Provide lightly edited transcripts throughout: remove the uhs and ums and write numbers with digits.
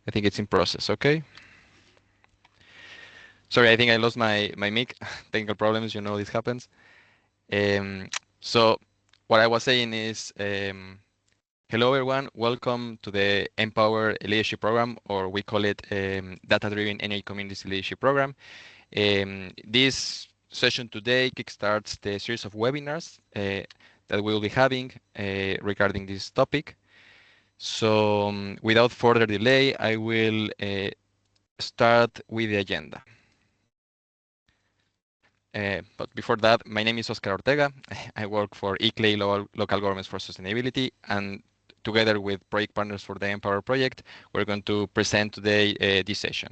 I think it's in process, okay? Sorry, I think I lost my mic. Technical problems, you know this happens. Um, so what I was saying is, hello everyone, welcome to the Empower Leadership Program, or we call it Data-Driven Energy Communities Leadership Program. This session today kickstarts the series of webinars that we'll be having regarding this topic. So without further delay, I will start with the agenda. But before that, my name is Oscar Ortega. I work for ICLEI Local Governments for Sustainability, and together with project partners for the Empower project, we're going to present today this session.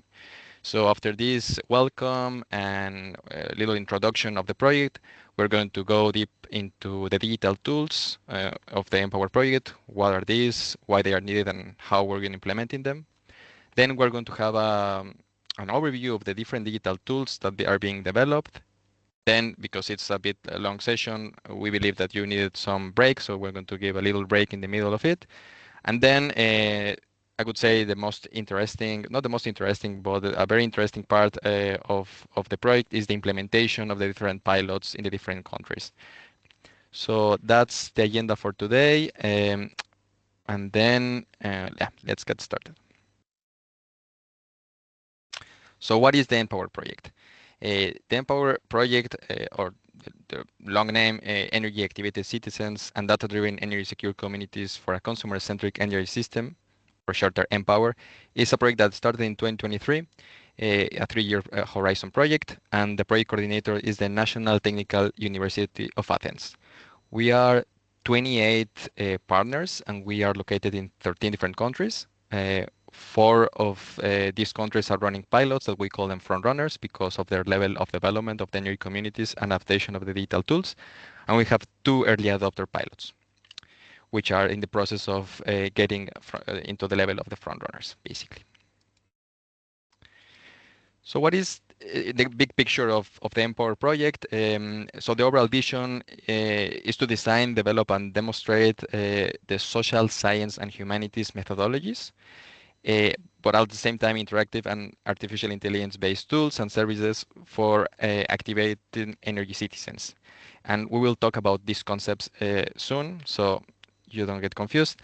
So after this welcome and a little introduction of the project, we're going to go deep into the digital tools of the Empower project. What are these, why they are needed, and how we're going to implementing them. Then we're going to have an overview of the different digital tools that they are being developed. Then, because it's a bit a long session, we believe that you needed some break, so we're going to give a little break in the middle of it. And then I would say the most interesting, not the most interesting, but a very interesting part of the project is the implementation of the different pilots in the different countries. So that's the agenda for today. And then, yeah, let's get started. So what is the Empower project? The Empower project, or the long name, Energy Activated Citizens and Data-Driven Energy Secure Communities for a Consumer-Centric Energy System, or shorter Empower, is a project that started in 2023, a three-year horizon project, and the project coordinator is the National Technical University of Athens. We are 28 partners, and we are located in 13 different countries. Four of these countries are running pilots that we call them front runners because of their level of development of the energy communities and adaptation of the digital tools. And we have two early adopter pilots, which are in the process of getting into the level of the front runners, basically. So what is the big picture of the Empower project? So the overall vision is to design, develop, and demonstrate the social science and humanities methodologies, but at the same time interactive and artificial intelligence-based tools and services for activating energy citizens. And we will talk about these concepts soon, so you don't get confused.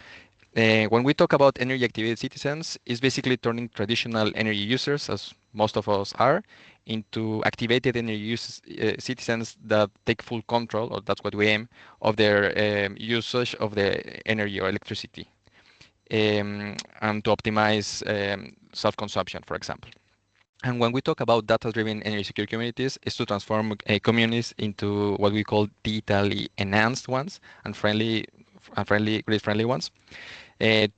When we talk about energy activated citizens, it's basically turning traditional energy users, as most of us are, into activated energy citizens that take full control, or that's what we aim, of their usage of the energy or electricity, and to optimize self-consumption, for example. And when we talk about data-driven energy secure communities, is to transform communities into what we call digitally enhanced ones and grid-friendly ones. Uh,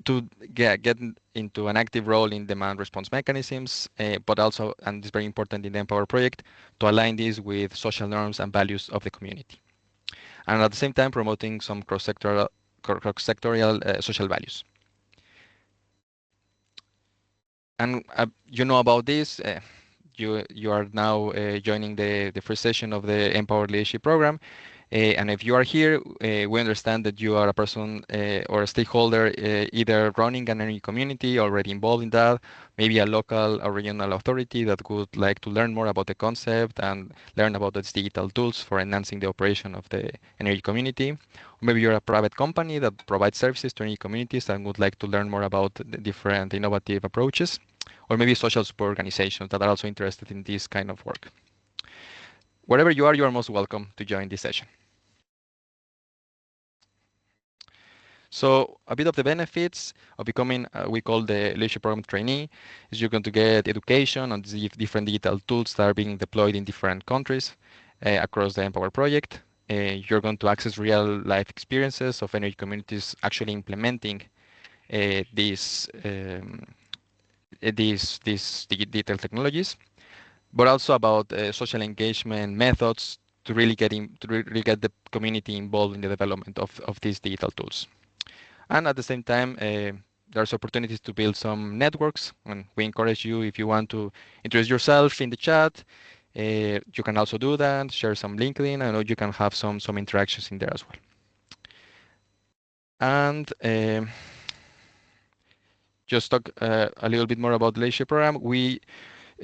to get into an active role in demand response mechanisms, but also, and this is very important in the Empower project, to align this with social norms and values of the community. And at the same time, promoting some cross-sectorial social values. And you know about this. You are now joining the first session of the Empower Leadership Program. And if you are here, we understand that you are a person or a stakeholder either running an energy community, already involved in that, maybe a local or regional authority that would like to learn more about the concept and learn about its digital tools for enhancing the operation of the energy community. Or maybe you're a private company that provides services to energy communities and would like to learn more about the different innovative approaches. Or maybe social support organizations that are also interested in this kind of work. Wherever you are most welcome to join this session. So a bit of the benefits of becoming, we call the leadership program trainee, is you're going to get education on the different digital tools that are being deployed in different countries across the Empower project. You're going to access real life experiences of energy communities actually implementing these digital technologies, but also about social engagement methods to really really get the community involved in the development of these digital tools. And at the same time, there's opportunities to build some networks, and we encourage you, if you want to introduce yourself in the chat, you can also do that, share some LinkedIn. I know you can have some interactions in there as well. And just talk a little bit more about the leadership program. We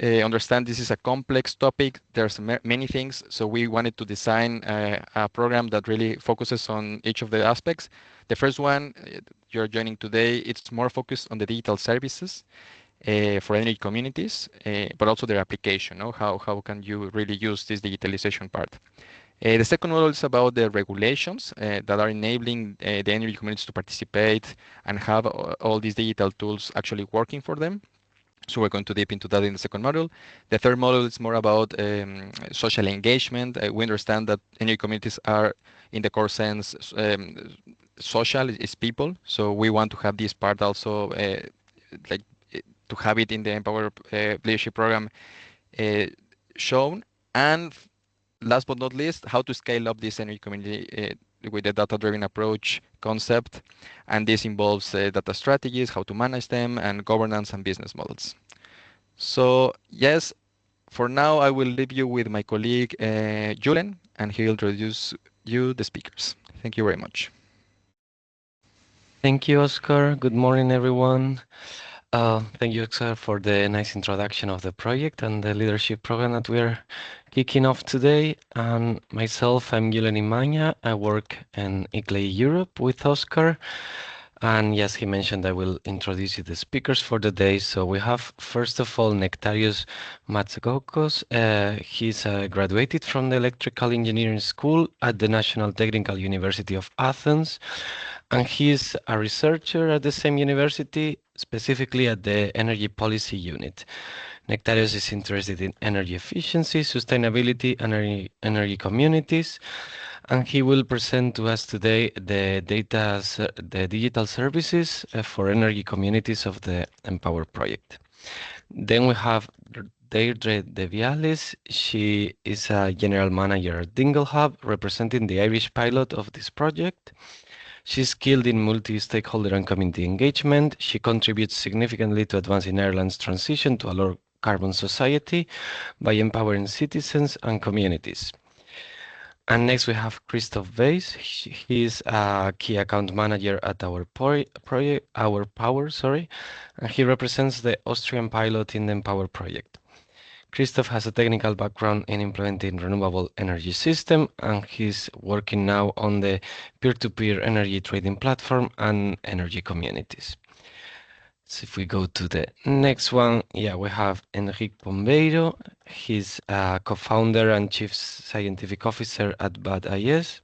understand this is a complex topic. There's many things, so we wanted to design a program that really focuses on each of the aspects. The first one you're joining today, it's more focused on the digital services for energy communities, but also their application. No? How can you really use this digitalization part? The second model is about the regulations that are enabling the energy communities to participate and have all these digital tools actually working for them. So we're going to dip into that in the second module. The third module is more about social engagement. We understand that energy communities are, in the core sense, social is people. So we want to have this part also, like to have it in the Empower Leadership Program shown. And last but not least, how to scale up this energy community with a data-driven approach concept. And this involves data strategies, how to manage them, and governance and business models. So yes, for now, I will leave you with my colleague, Julen, and he'll introduce you the speakers. Thank you very much. Thank you, Oscar. Good morning, everyone. Thank you, Oscar, for the nice introduction of the project and the leadership program that we're kicking off today. And myself, I'm Julen Imaña. I work in ICLEI Europe with Oscar. And yes, he mentioned I will introduce you the speakers for the day. So we have, first of all, Nectarios Matsakokos. He's graduated from the Electrical Engineering School at the National Technical University of Athens. And he's a researcher at the same university, specifically at the Energy Policy Unit. Nectarios is interested in energy efficiency, sustainability, and energy communities. And he will present to us today the digital services for energy communities of the Empower project. Then we have Deirdre De Viales. She is a general manager at Dingle Hub, representing the Irish pilot of this project. She's skilled in multi-stakeholder and community engagement. She contributes significantly to advancing Ireland's transition to a low carbon society by empowering citizens and communities. And next we have Christoph Weiss. He is a key account manager at our project, Our Power, and he represents the Austrian pilot in the Empower project. Christoph has a technical background in implementing renewable energy system, and he's working now on the peer-to-peer energy trading platform and energy communities. So if we go to the next one, yeah, we have Henrique Pombeiro. He's a co-founder and chief scientific officer at BAD-IS,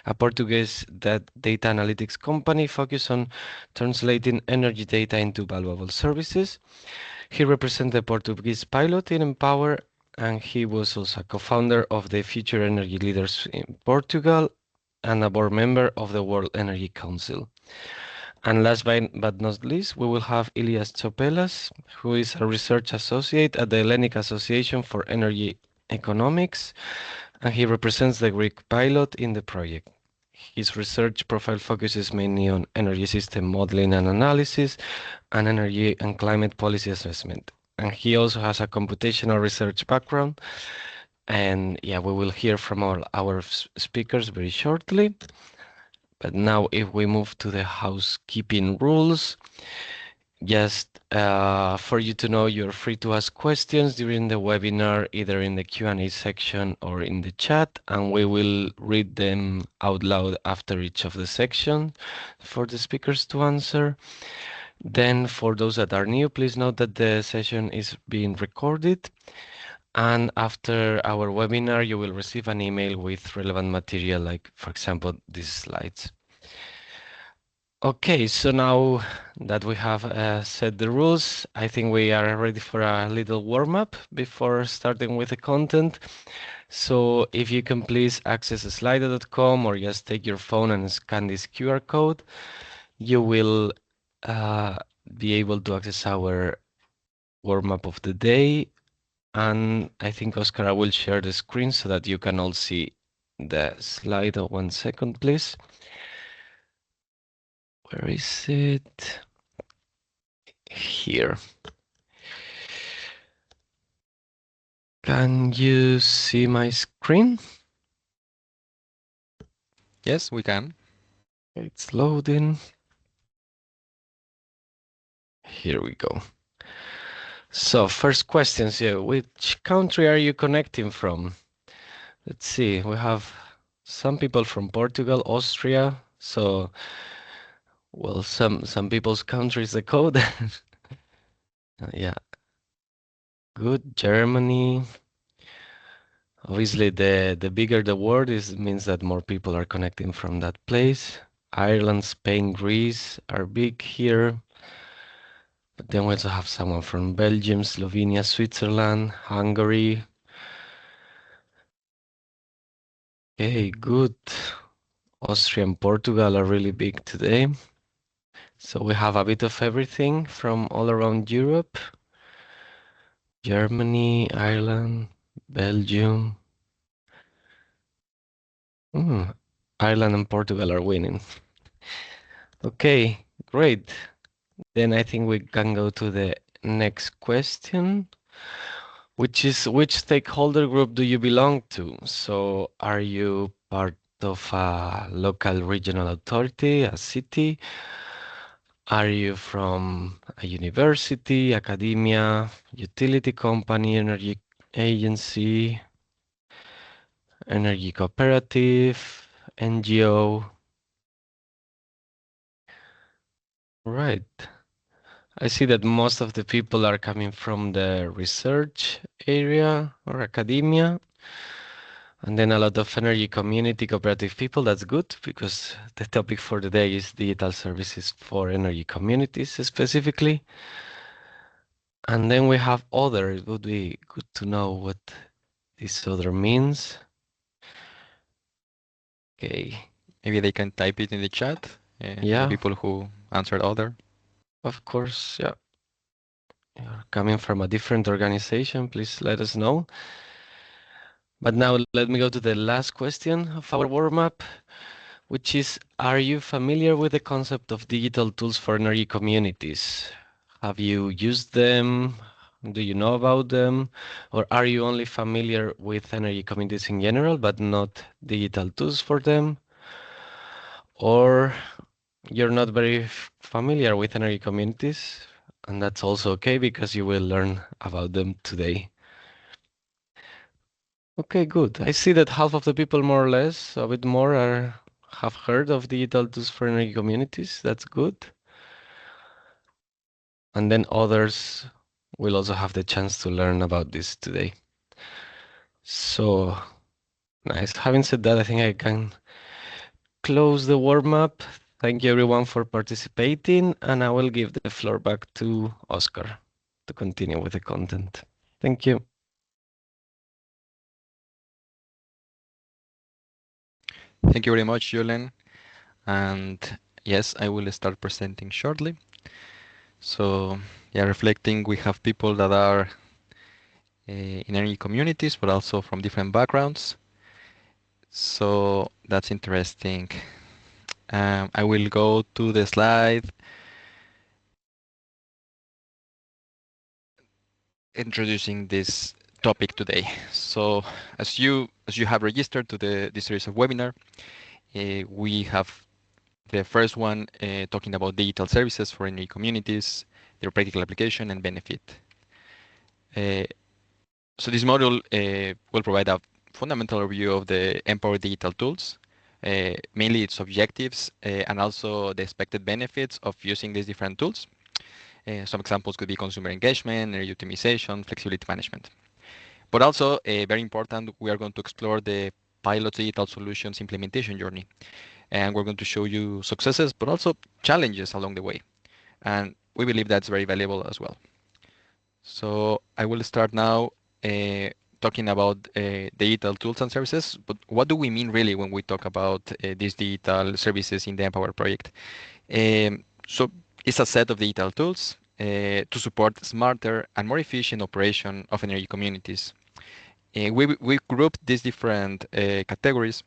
a Portuguese data analytics company focused on translating energy data into valuable services. He represents the Portuguese pilot in Empower, and he was also a co-founder of the Future Energy Leaders in Portugal and a board member of the World Energy Council. And last but not least, we will have Ilias Tsopelas, who is a research associate at the Hellenic Association for Energy Economics, and he represents the Greek pilot in the project. His research profile focuses mainly on energy system modeling and analysis and energy and climate policy assessment. And he also has a computational research background. And yeah, we will hear from our speakers very shortly. But now if we move to the housekeeping rules, just for you to know, you're free to ask questions during the webinar, either in the Q&A section or in the chat, and we will read them out loud after each of the sections for the speakers to answer. Then for those that are new, please note that the session is being recorded. And after our webinar, you will receive an email with relevant material, like, for example, these slides. Okay, so now that we have set the rules, I think we are ready for a little warm-up before starting with the content. So if you can please access slido.com or just take your phone and scan this QR code, you will be able to access our warm-up of the day. And I think, Oscar, I will share the screen so that you can all see the slide. 1 second, please. Where is it? Here. Can you see my screen? Yes, we can. It's loading. Here we go. So first questions here. Which country are you connecting from? Let's see. We have some people from Portugal, Austria. So, well, some people's countries the code. Yeah, good. Germany. Obviously, the bigger the word is, means that more people are connecting from that place. Ireland, Spain, Greece are big here. But then we also have someone from Belgium, Slovenia, Switzerland, Hungary. Okay, good. Austria and Portugal are really big today. So we have a bit of everything from all around Europe. Germany, Ireland, Belgium. Ireland and Portugal are winning. Okay, great. Then I think we can go to the next question, which is which stakeholder group do you belong to? So are you part of a local regional authority, a city? Are you from a university, academia, utility company, energy agency, energy cooperative, NGO? Right. I see that most of the people are coming from the research area or academia. And then a lot of energy community cooperative people. That's good because the topic for the day is digital services for energy communities specifically. And then we have other. It would be good to know what this other means. Okay. Maybe they can type it in the chat. The Yeah, people who answered other. of course. Yeah. You're coming from a different organization, please let us know. But now let me go to the last question of our warm-up, which is, are you familiar with the concept of digital tools for energy communities? Have you used them? Do you know about them? Or are you only familiar with energy communities in general, but not digital tools for them? Or you're not very familiar with energy communities, and that's also okay because you will learn about them today. Okay, good. I see that half of the people, more or less, a bit more, have heard of digital tools for energy communities. That's good. And then others will also have the chance to learn about this today. So nice. Having said that, I think I can close the warm-up. Thank you everyone for participating, and I will give the floor back to Oscar to continue with the content. Thank you. Thank you very much, Julen. And yes, I will start presenting shortly. So yeah, reflecting, we have people that are in energy communities, but also from different backgrounds. So that's interesting. I will go to the slide introducing this topic today. So as you have registered to this series of webinar, we have the first one talking about digital services for energy communities, their practical application and benefit. So this module will provide a fundamental review of the Empower digital tools, mainly its objectives and also the expected benefits of using these different tools. Some examples could be consumer engagement, energy optimization, flexibility management. But also, very important, we are going to explore the pilot digital solutions implementation journey. And we're going to show you successes, but also challenges along the way. And we believe that's very valuable as well. So I will start now talking about digital tools and services. But what do we mean really when we talk about these digital services in the Empower project? So it's a set of digital tools to support smarter and more efficient operation of energy communities. We grouped these different categories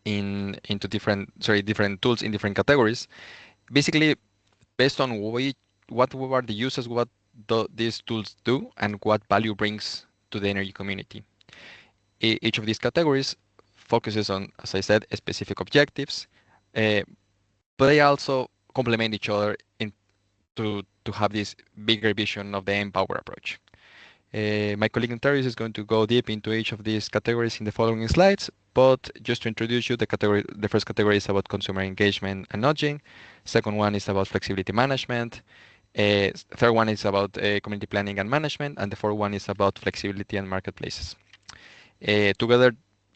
into different tools in different categories. Basically, based on what were the uses, what these tools do, and what value brings to the energy community. Each of these categories focuses on, as I said, specific objectives, but they also complement each other in to have this bigger vision of the Empower approach. My colleague Notarius is going to go deep into each of these categories in the following slides, but just to introduce you, the first category is about consumer engagement and nudging. Second one is about flexibility management. Third one is about community planning and management, and the fourth one is about flexibility and marketplaces. Together,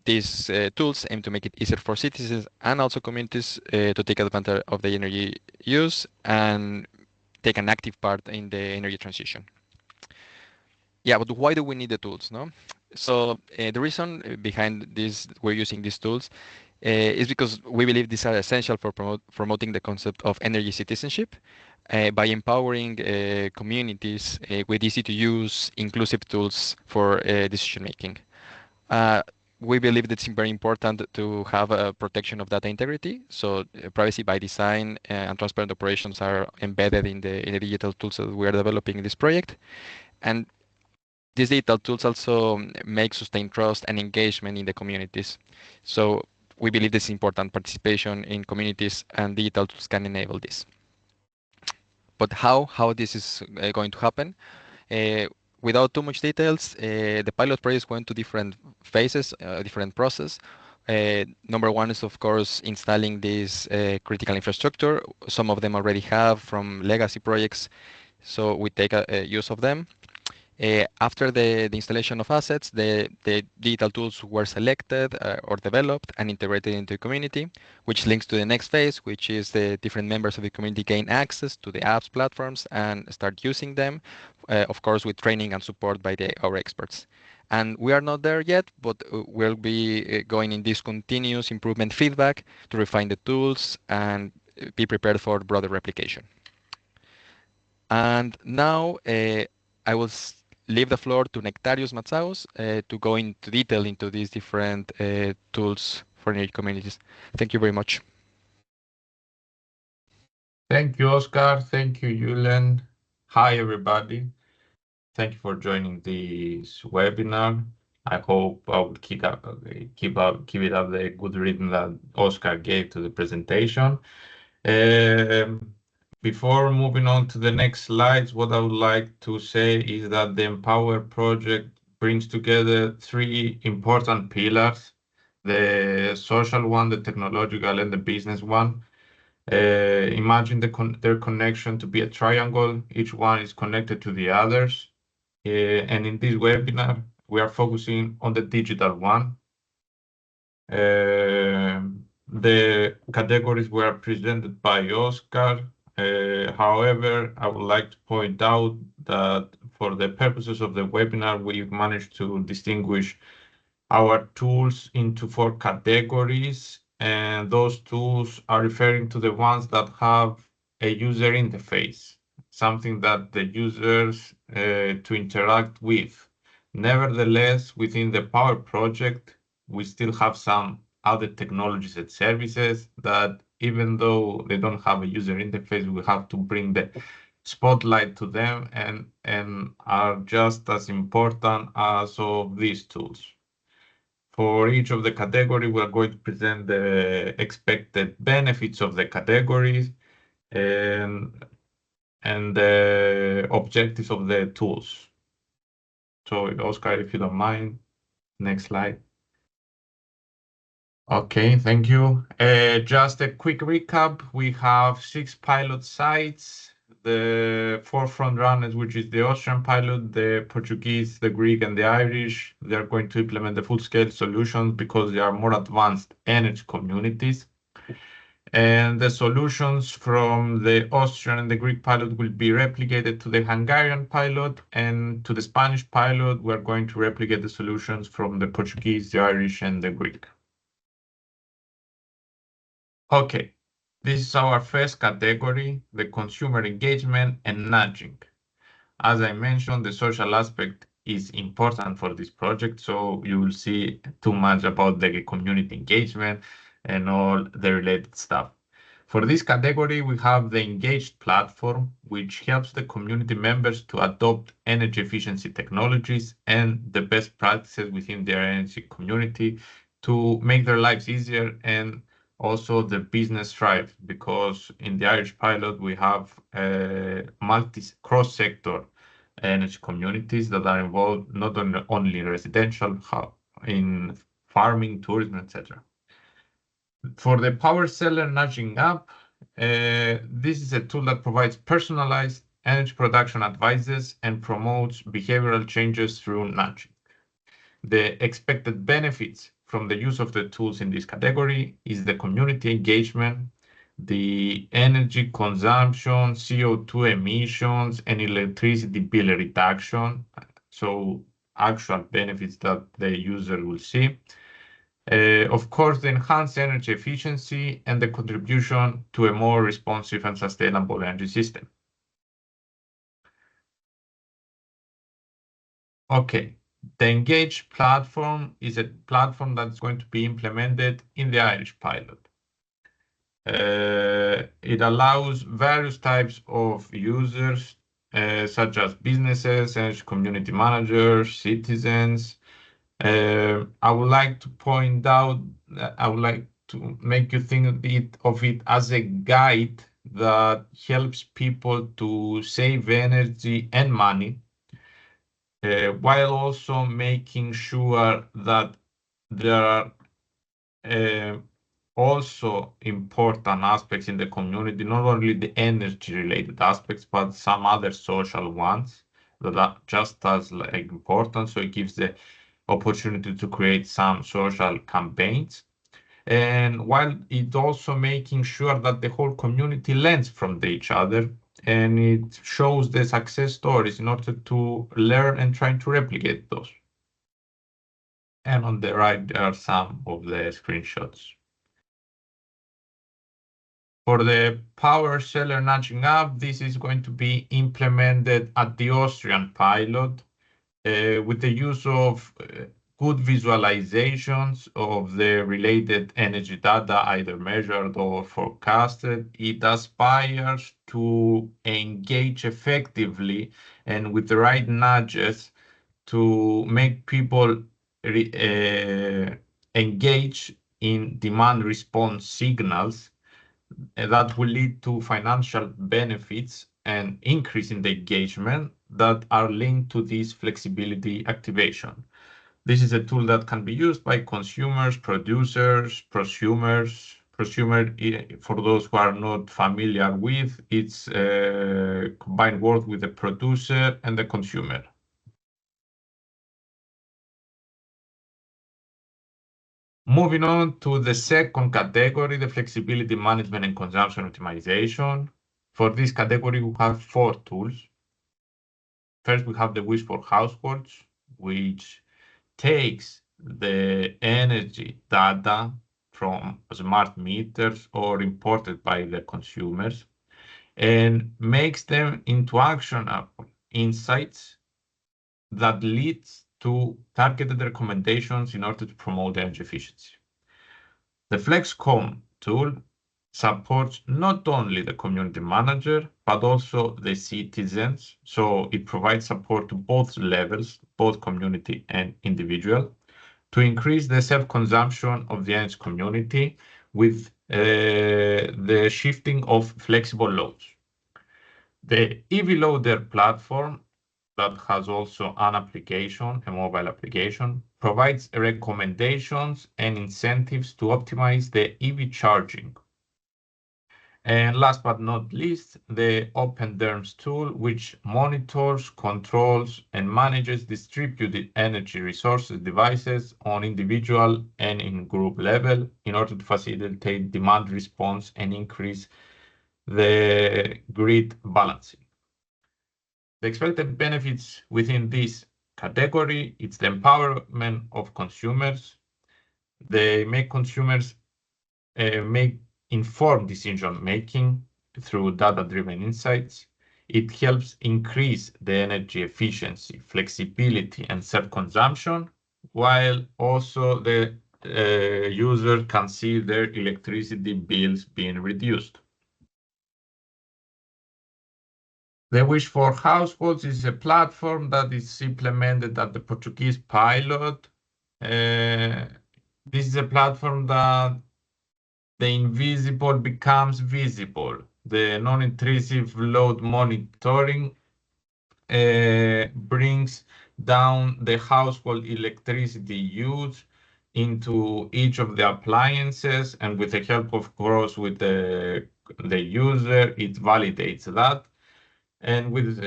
these tools aim to make it easier for citizens and also communities to take advantage of the energy use and take an active part in the energy transition. Yeah, but why do we need the tools, no? So the reason behind this, we're using these tools, is because we believe these are essential for promoting the concept of energy citizenship by empowering communities with easy-to-use, inclusive tools for decision making. We believe that it's very important to have a protection of data integrity. So privacy by design and transparent operations are embedded in the digital tools that we are developing in this project. And these digital tools also make sustained trust and engagement in the communities. So we believe this is important. Participation in communities and digital tools can enable this. But how this is going to happen? Without too much details, the pilot project went to different phases, different process. Number one is, of course, installing this critical infrastructure. Some of them already have from legacy projects, so we take use of them. After the installation of assets, the digital tools were selected or developed and integrated into the community, which links to the next phase, which is the different members of the community gain access to the apps platforms and start using them, of course, with training and support by our experts. And we are not there yet, but we'll be going in this continuous improvement feedback to refine the tools and be prepared for broader replication. And now I will leave the floor to Nectarios Matsaos to go into detail into these different tools for energy communities. Thank you very much. Thank you, Oscar. Thank you, Julen. Hi, everybody. Thank you for joining this webinar. I hope I will keep it up the good rhythm that Oscar gave to the presentation. Before moving on to the next slides, what I would like to say is that the Empower project brings together three important pillars: the social one, the technological, and the business one. Imagine their connection to be a triangle. Each one is connected to the others. And in this webinar, we are focusing on the digital one. The categories were presented by Oscar. However, I would like to point out that for the purposes of the webinar, we've managed to distinguish our tools into 4 categories, and those tools are referring to the ones that have a user interface, something that the users to interact with. Nevertheless, within the Power project, we still have some other technologies and services that, even though they don't have a user interface, we have to bring the spotlight to them and are just as important as of these tools. For each of the category, we are going to present the expected benefits of the categories and the objectives of the tools. So, Oscar, if you don't mind, next slide. Okay, thank you. Just a quick recap. We have 6 pilot sites. The 4 front runners, which is the Austrian pilot, the Portuguese, the Greek, and the Irish. They're going to implement the full-scale solutions because they are more advanced energy communities. And the solutions from the Austrian and the Greek pilot will be replicated to the Hungarian pilot, and to the Spanish pilot, we're going to replicate the solutions from the Portuguese, the Irish, and the Greek. Okay, this is our first category, the consumer engagement and nudging. As I mentioned, the social aspect is important for this project, so you will see too much about the community engagement and all the related stuff. For this category, we have the Engaged platform, which helps the community members to adopt energy efficiency technologies and the best practices within their energy community to make their lives easier and also the business thrive, because in the Irish pilot we have cross-sector energy communities that are involved not only in residential, in farming, tourism, etc. For the power seller nudging up, this is a tool that provides personalized energy production advices and promotes behavioral changes through nudging. The expected benefits from the use of the tools in this category is the community engagement, the energy consumption, CO2 emissions, and electricity bill reduction. So actual benefits that the user will see. Of course, the enhanced energy efficiency and the contribution to a more responsive and sustainable energy system. Okay, the Engage platform is a platform that's going to be implemented in the Irish pilot. It allows various types of users, such as businesses, energy community managers, citizens. I would like to point out that I would like to make you think of it as a guide that helps people to save energy and money, while also making sure that there are also important aspects in the community, not only the energy related aspects, but some other social ones that are just as important. So it gives the opportunity to create some social campaigns. And while it also making sure that the whole community learns from each other, and it shows the success stories in order to learn and try to replicate those. And on the right, there are some of the screenshots. For the power seller nudging up, this is going to be implemented at the Austrian pilot with the use of good visualizations of the related energy data, either measured or forecasted. It aspires to engage effectively and with the right nudges to make people engage in demand response signals that will lead to financial benefits and increase in the engagement that are linked to this flexibility activation. This is a tool that can be used by consumers, producers, prosumers. Prosumer, for those who are not familiar with, it's a combined word with the producer and the consumer. Moving on to the second category, the flexibility management and consumption optimization. For this category, we have 4 tools. First, we have the Wish for Households, which takes the energy data from smart meters or imported by the consumers and makes them into actionable insights that leads to targeted recommendations in order to promote energy efficiency. The FlexCom tool supports not only the community manager, but also the citizens. So it provides support to both levels, both community and individual, to increase the self-consumption of the energy community with the shifting of flexible loads. The EV Loader platform that has also an application, a mobile application, provides recommendations and incentives to optimize the EV charging. And last but not least, the OpenDerms tool, which monitors, controls, and manages distributed energy resources devices on individual and in group level in order to facilitate demand response and increase the grid balancing. The expected benefits within this category, it's the empowerment of consumers. They make consumers make informed decision-making through data-driven insights. It helps increase the energy efficiency, flexibility, and self-consumption, while also the user can see their electricity bills being reduced. The Wish for Households is a platform that is implemented at the Portuguese pilot. This is a platform that the invisible becomes visible. The non-intrusive load monitoring brings down the household electricity use into each of the appliances, and with the help of course with the user, it validates that. And with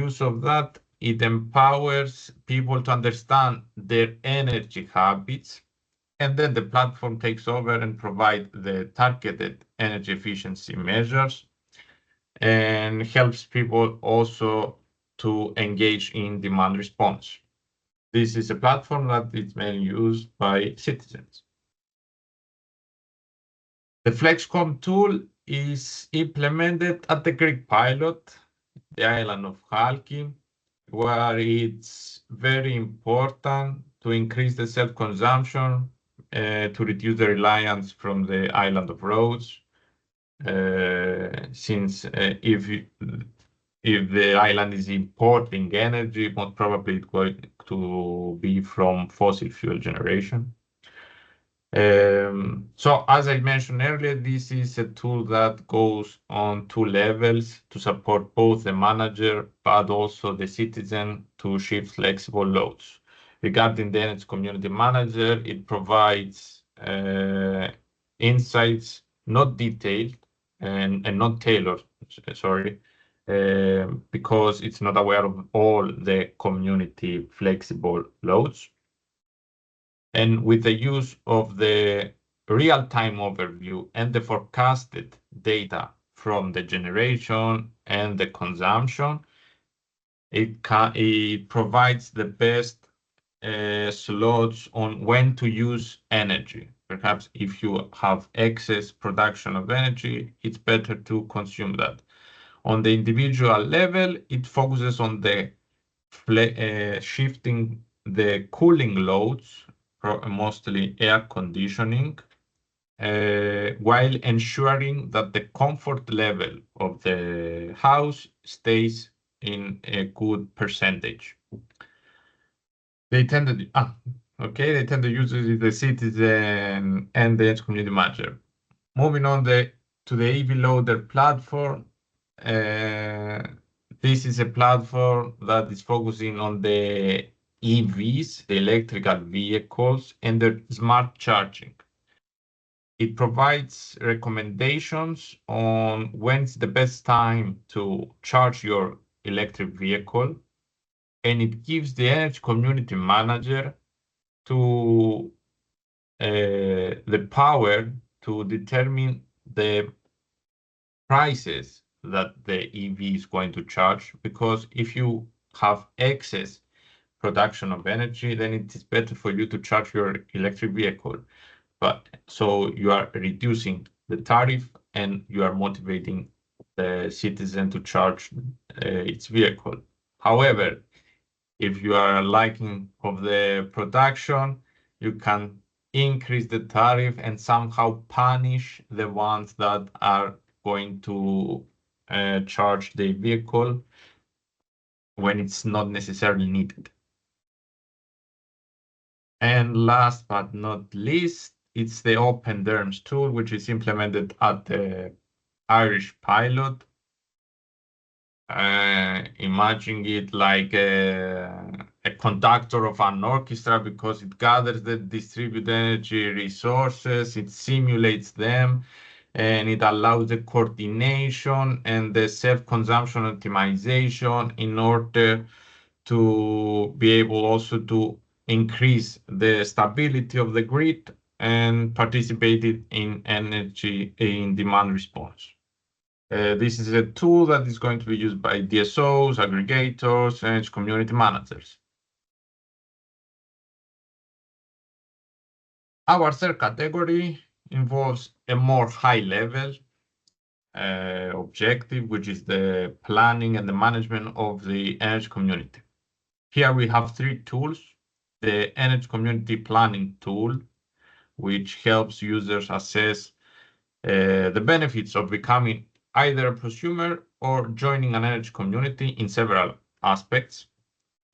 use of that, it empowers people to understand their energy habits. And then the platform takes over and provides the targeted energy efficiency measures and helps people also to engage in demand response. This is a platform that is mainly used by citizens. The FlexCom tool is implemented at the Greek pilot, the island of Chalki, where it's very important to increase the self-consumption, to reduce the reliance from the island of Rhodes, since if the island is importing energy, most probably it's going to be from fossil fuel generation. So as I mentioned earlier, this is a tool that goes on 2 levels to support both the manager, but also the citizen to shift flexible loads. Regarding the Energy Community Manager, it provides insights, not detailed and not tailored, sorry, because it's not aware of all the community flexible loads. And with the use of the real-time overview and the forecasted data from the generation and the consumption, it provides the best slots on when to use energy. Perhaps if you have excess production of energy, it's better to consume that. On the individual level, it focuses on the shifting the cooling loads, mostly air conditioning, while ensuring that the comfort level of the house stays in a good percentage. They tend to use the citizen and the Edge Community Manager. Moving on to the EV Loader platform. This is a platform that is focusing on the EVs, the electrical vehicles, and their smart charging. It provides recommendations on when's the best time to charge your electric vehicle, and it gives the Energy Community Manager to the power to determine the prices that the EV is going to charge, because if you have excess production of energy, then it is better for you to charge your electric vehicle. But so you are reducing the tariff and you are motivating the citizen to charge its vehicle. However, if you are liking of the production, you can increase the tariff and somehow punish the ones that are going to charge the vehicle when it's not necessarily needed. And last but not least, it's the Open DERMS tool, which is implemented at the Irish pilot. Imagine it like a conductor of an orchestra, because it gathers the distributed energy resources, it simulates them, and it allows the coordination and the self-consumption optimization in order to be able also to increase the stability of the grid and participated in energy in demand response. This is a tool that is going to be used by DSOs, aggregators, and community managers. Our third category involves a more high-level objective, which is the planning and the management of the energy community. Here we have 3 tools. The Energy Community Planning tool, which helps users assess the benefits of becoming either a prosumer or joining an energy community in several aspects.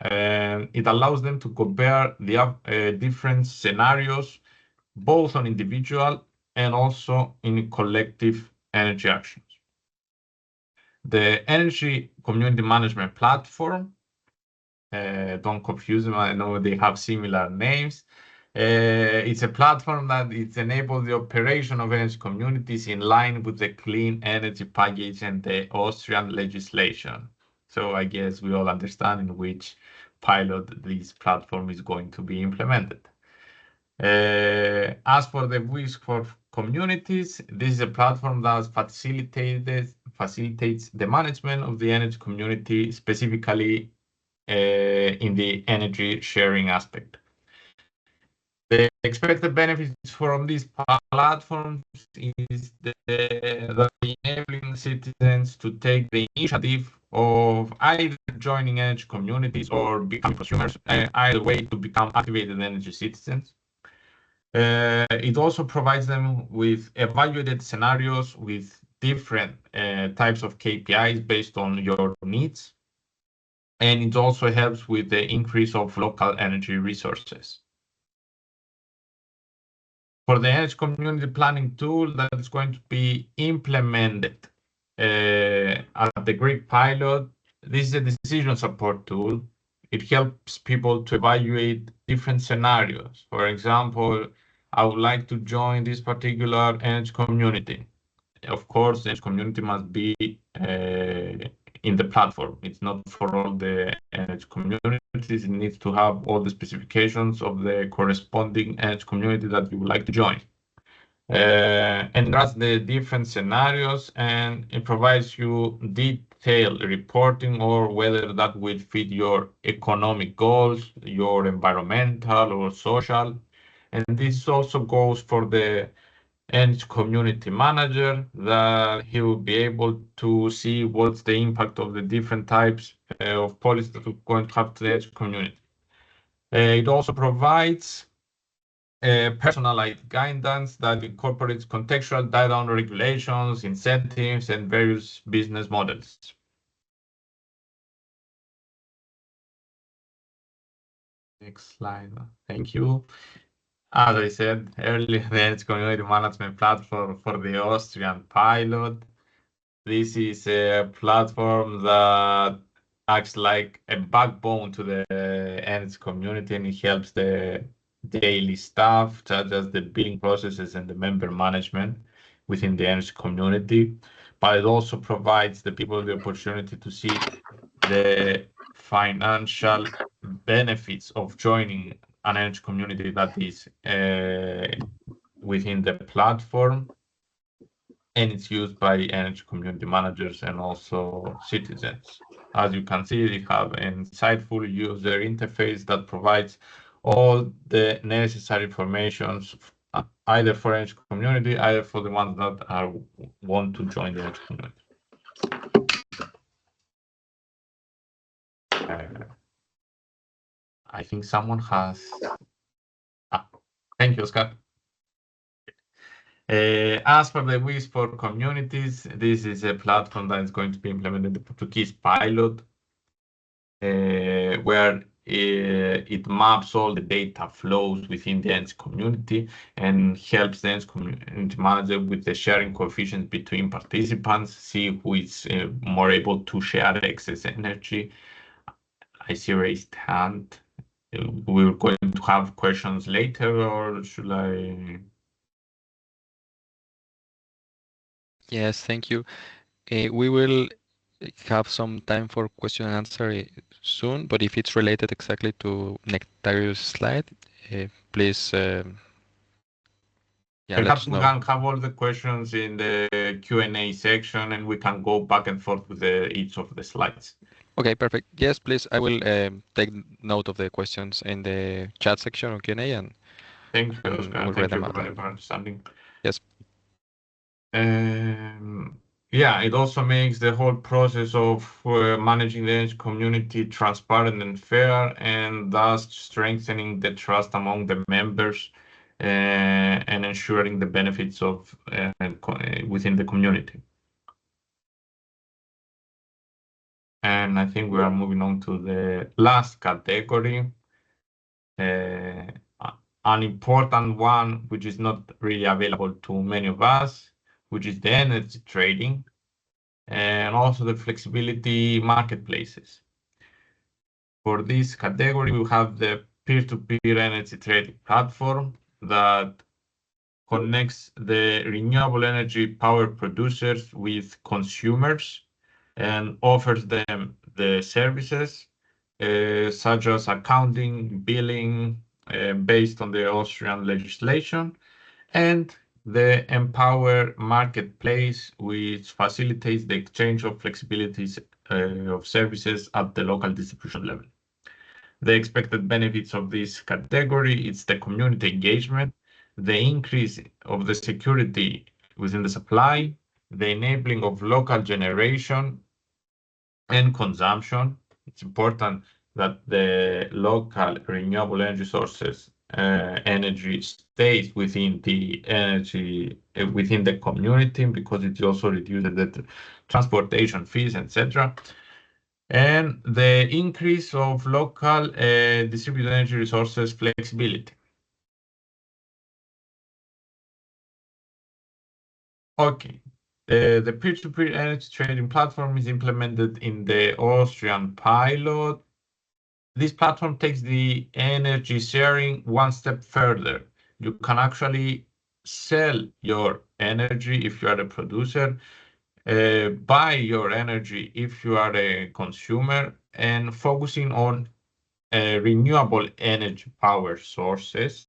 It allows them to compare the different scenarios, both on individual and also in collective energy actions. The Energy Community Management Platform, don't confuse them, I know they have similar names. It's a platform that enables the operation of energy communities in line with the clean energy package and the Austrian legislation. So I guess we all understand in which pilot this platform is going to be implemented. As for the WISC for communities, this is a platform that facilitates the management of the energy community, specifically in the energy sharing aspect. The expected benefits from these platforms is that enabling citizens to take the initiative of either joining energy communities or becoming consumers, either way to become activated energy citizens. It also provides them with evaluated scenarios with different types of KPIs based on your needs. And it also helps with the increase of local energy resources. For the energy community planning tool that is going to be implemented at the Greek pilot, this is a decision support tool. It helps people to evaluate different scenarios. For example, I would like to join this particular energy community. Of course, the energy community must be in the platform. It's not for all the energy communities. It needs to have all the specifications of the corresponding energy community that you would like to join. And that's the different scenarios, and it provides you detailed reporting or whether that will fit your economic goals, your environmental or social. And this also goes for the energy community manager, that he will be able to see what's the impact of the different types of policies that we're going to have to the energy community. It also provides personalized guidance that incorporates contextual data-on regulations, incentives, and various business models. Next slide. Thank you. As I said earlier, the Energy Community Management Platform for the Austrian pilot. This is a platform that acts like a backbone to the energy community, and it helps the daily stuff, such as the billing processes and the member management within the energy community. But it also provides the people the opportunity to see the financial benefits of joining an energy community that is within the platform, and it's used by energy community managers and also citizens. As you can see, they have an insightful user interface that provides all the necessary information, either for energy community, either for the ones that want to join the energy community. I think someone has. Thank you, Oscar. As for the WISC for communities, this is a platform that is going to be implemented in the Portuguese pilot, where it maps all the data flows within the energy community and helps the energy community manager with the sharing coefficient between participants, see who is more able to share excess energy. I see a raised hand. We're going to have questions later, or should I? Yes, thank you. We will have some time for question and answer soon, but if it's related exactly to Nectario's slide, please Perhaps we can have all the questions in the Q&A section, and we can go back and forth with each of the slides. Okay, perfect. Yes, please. I will take note of the questions in the chat section or Q&A, and thank you, Oscar. We'll thank you for understanding. Yes. Yeah, it also makes the whole process of managing the energy community transparent and fair, and thus strengthening the trust among the members and ensuring the benefits of within the community. And I think we are moving on to the last category. an important one, which is not really available to many of us, which is the energy trading, and also the flexibility marketplaces. For this category, we have the peer-to-peer energy trading platform that connects the renewable energy power producers with consumers and offers them the services such as accounting, billing, based on the Austrian legislation, and the Empower Marketplace, which facilitates the exchange of flexibilities of services at the local distribution level. The expected benefits of this category is the community engagement, the increase of the security within the supply, the enabling of local generation and consumption. It's important that the local renewable energy sources energy stays within the energy within the community, because it also reduces the transportation fees, etc. And the increase of local distributed energy resources flexibility. Okay, the peer-to-peer energy trading platform is implemented in the Austrian pilot. This platform takes the energy sharing one step further. You can actually sell your energy if you are a producer, buy your energy if you are a consumer, and focusing on renewable energy power sources.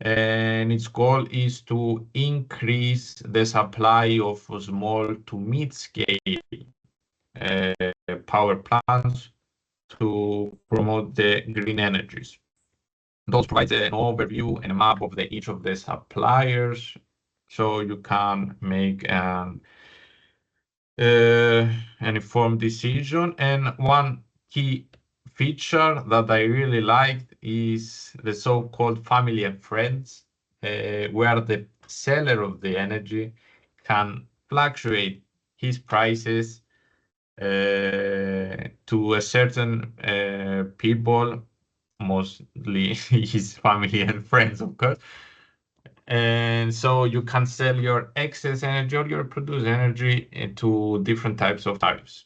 And its goal is to increase the supply of small to mid-scale power plants to promote the green energies. Those provides an overview and a map of each of the suppliers, so you can make an informed decision. And one key feature that I really liked is the so-called family and friends, where the seller of the energy can fluctuate his prices to a certain people, mostly his family and friends, of course. And so you can sell your excess energy or your produced energy into different types of tariffs.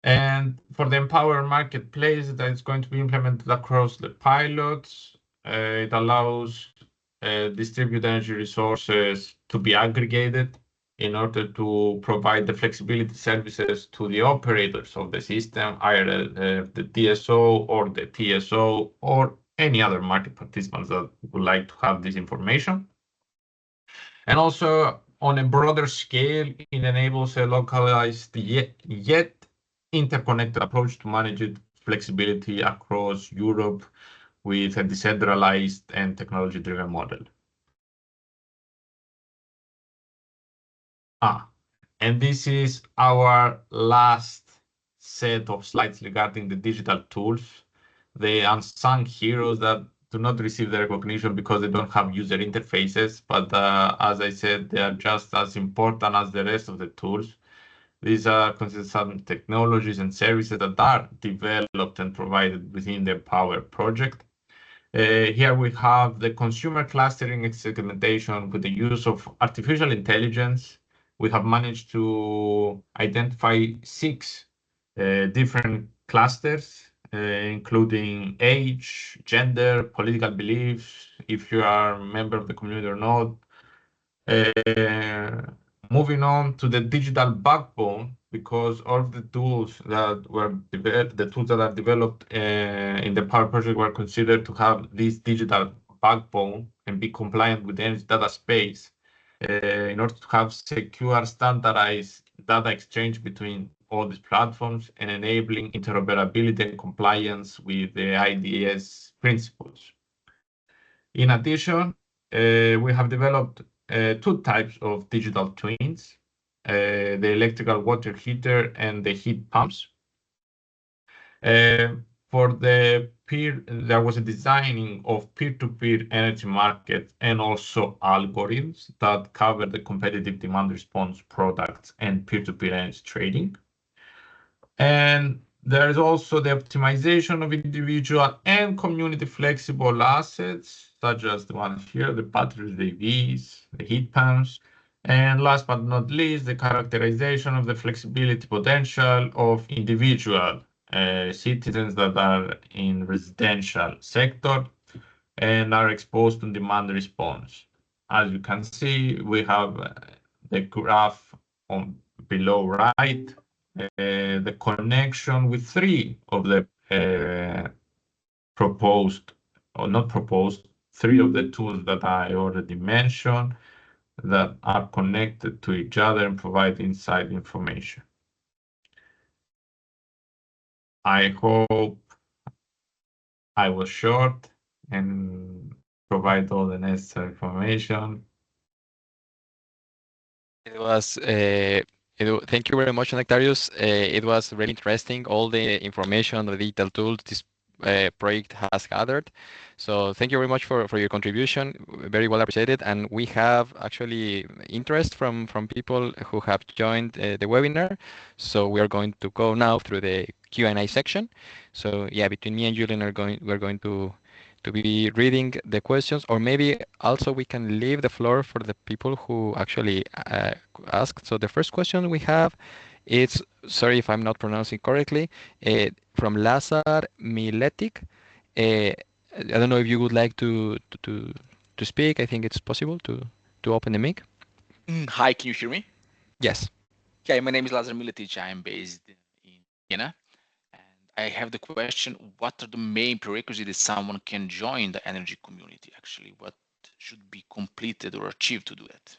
And for the Empower Marketplace that is going to be implemented across the pilots, it allows distributed energy resources to be aggregated in order to provide the flexibility services to the operators of the system, either the DSO or the TSO or any other market participants that would like to have this information. And also, on a broader scale, it enables a localized yet interconnected approach to manage flexibility across Europe with a decentralized and technology-driven model. And this is our last set of slides regarding the digital tools, the unsung heroes that do not receive the recognition because they don't have user interfaces, but as I said, they are just as important as the rest of the tools. These are considered some technologies and services that are developed and provided within the Empower project. Here we have the consumer clustering and segmentation with the use of artificial intelligence. We have managed to identify 6 different clusters, including age, gender, political beliefs, if you are a member of the community or not. Moving on to the digital backbone, because all of the tools that were the tools that are developed in the Power project were considered to have this digital backbone and be compliant with the energy data space in order to have secure, standardized data exchange between all these platforms and enabling interoperability and compliance with the IDS principles. In addition, we have developed 2 types of digital twins, the electrical water heater and the heat pumps. For the peer, there was a designing of peer-to-peer energy market and also algorithms that cover the competitive demand response products and peer-to-peer energy trading. And There is also the optimization of individual and community flexible assets, such as the ones here, the batteries, the EVs, the heat pumps. And last but not least, the characterization of the flexibility potential of individual citizens that are in residential sector and are exposed to demand response. As you can see, we have the graph on below right, the connection with three of the proposed, or not proposed, three of the tools that I already mentioned that are connected to each other and provide inside information. I hope I was short and provide all the necessary information. It was, thank you very much, Nectarius. It was really interesting, all the information, the digital tools this project has gathered. So thank you very much for your contribution, very well appreciated. And we have actually interest from people who have joined the webinar. So we are going to go now through the Q&A section. So yeah, between me and Julian, we're going to be reading the questions, or maybe also we can leave the floor for the people who actually asked. So the first question we have, it's, sorry if I'm not pronouncing correctly, from Lazar Miletic. I don't know if you would like to speak. I think it's possible to open the mic. Hi, can you hear me? Yes. Yeah, my name is Lazar Miletic. I'm based in Vienna. I have the question, what are the main prerequisites that someone can join the energy community actually? What should be completed or achieved to do that?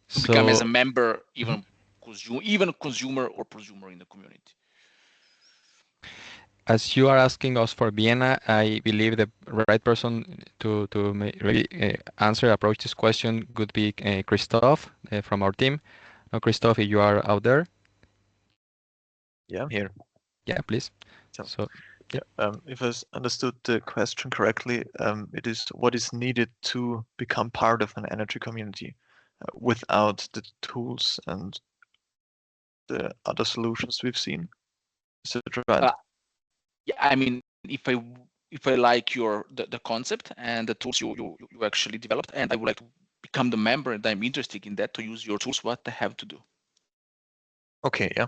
To become as a member, even consumer or prosumer in the community. As you are asking us for Vienna, I believe the right person to really approach this question could be Christoph from our team. Now, Christoph, if you are out there. Yeah, I'm here. Yeah, please. So yeah, if I understood the question correctly, it is what is needed to become part of an energy community without the tools and the other solutions we've seen. Is it right? Yeah, I mean, if I like the concept and the tools you actually developed, and I would like to become the member, and I'm interested in that to use your tools, what I have to do? Okay, yeah.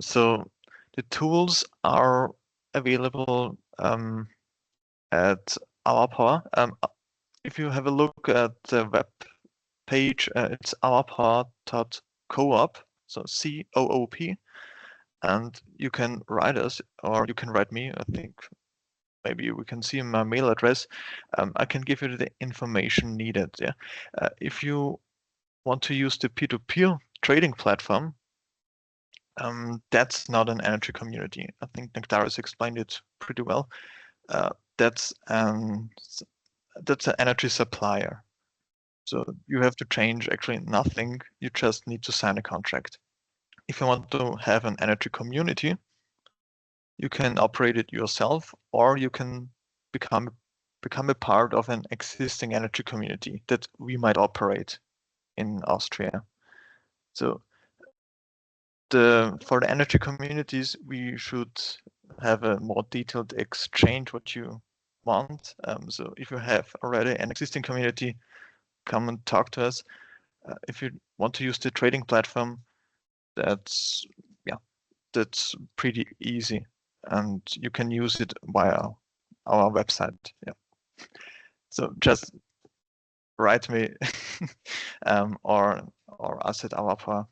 So the tools are available at OurPower. If you have a look at the web page, it's ourpower.coop, so COOP, and you can write us, or you can write me. I think maybe we can see my mail address. I can give you the information needed. Yeah, if you want to use the peer-to-peer trading platform, that's not an energy community. I think Nectarius explained it pretty well. That's an energy supplier. So you have to change actually nothing. You just need to sign a contract. If you want to have an energy community, you can operate it yourself, or you can become a part of an existing energy community that we might operate in Austria. So for the energy communities, we should have a more detailed exchange what you want. So if you have already an existing community, come and talk to us. If you want to use the trading platform, that's pretty easy, and you can use it via our website. Yeah. So just write me or us at OurPower.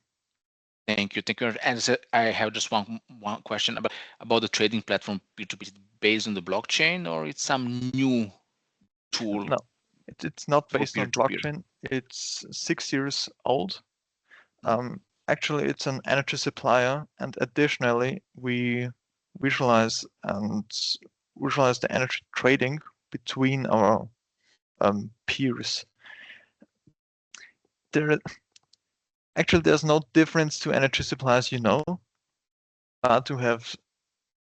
Thank you. And I have just one question about the trading platform P2P. Based on the blockchain, or it's some new tool? No, it's not based on blockchain. It's 6 years old. Actually, it's an energy supplier, and additionally, we visualize the energy trading between our peers. Actually, there's no difference to energy suppliers, but to have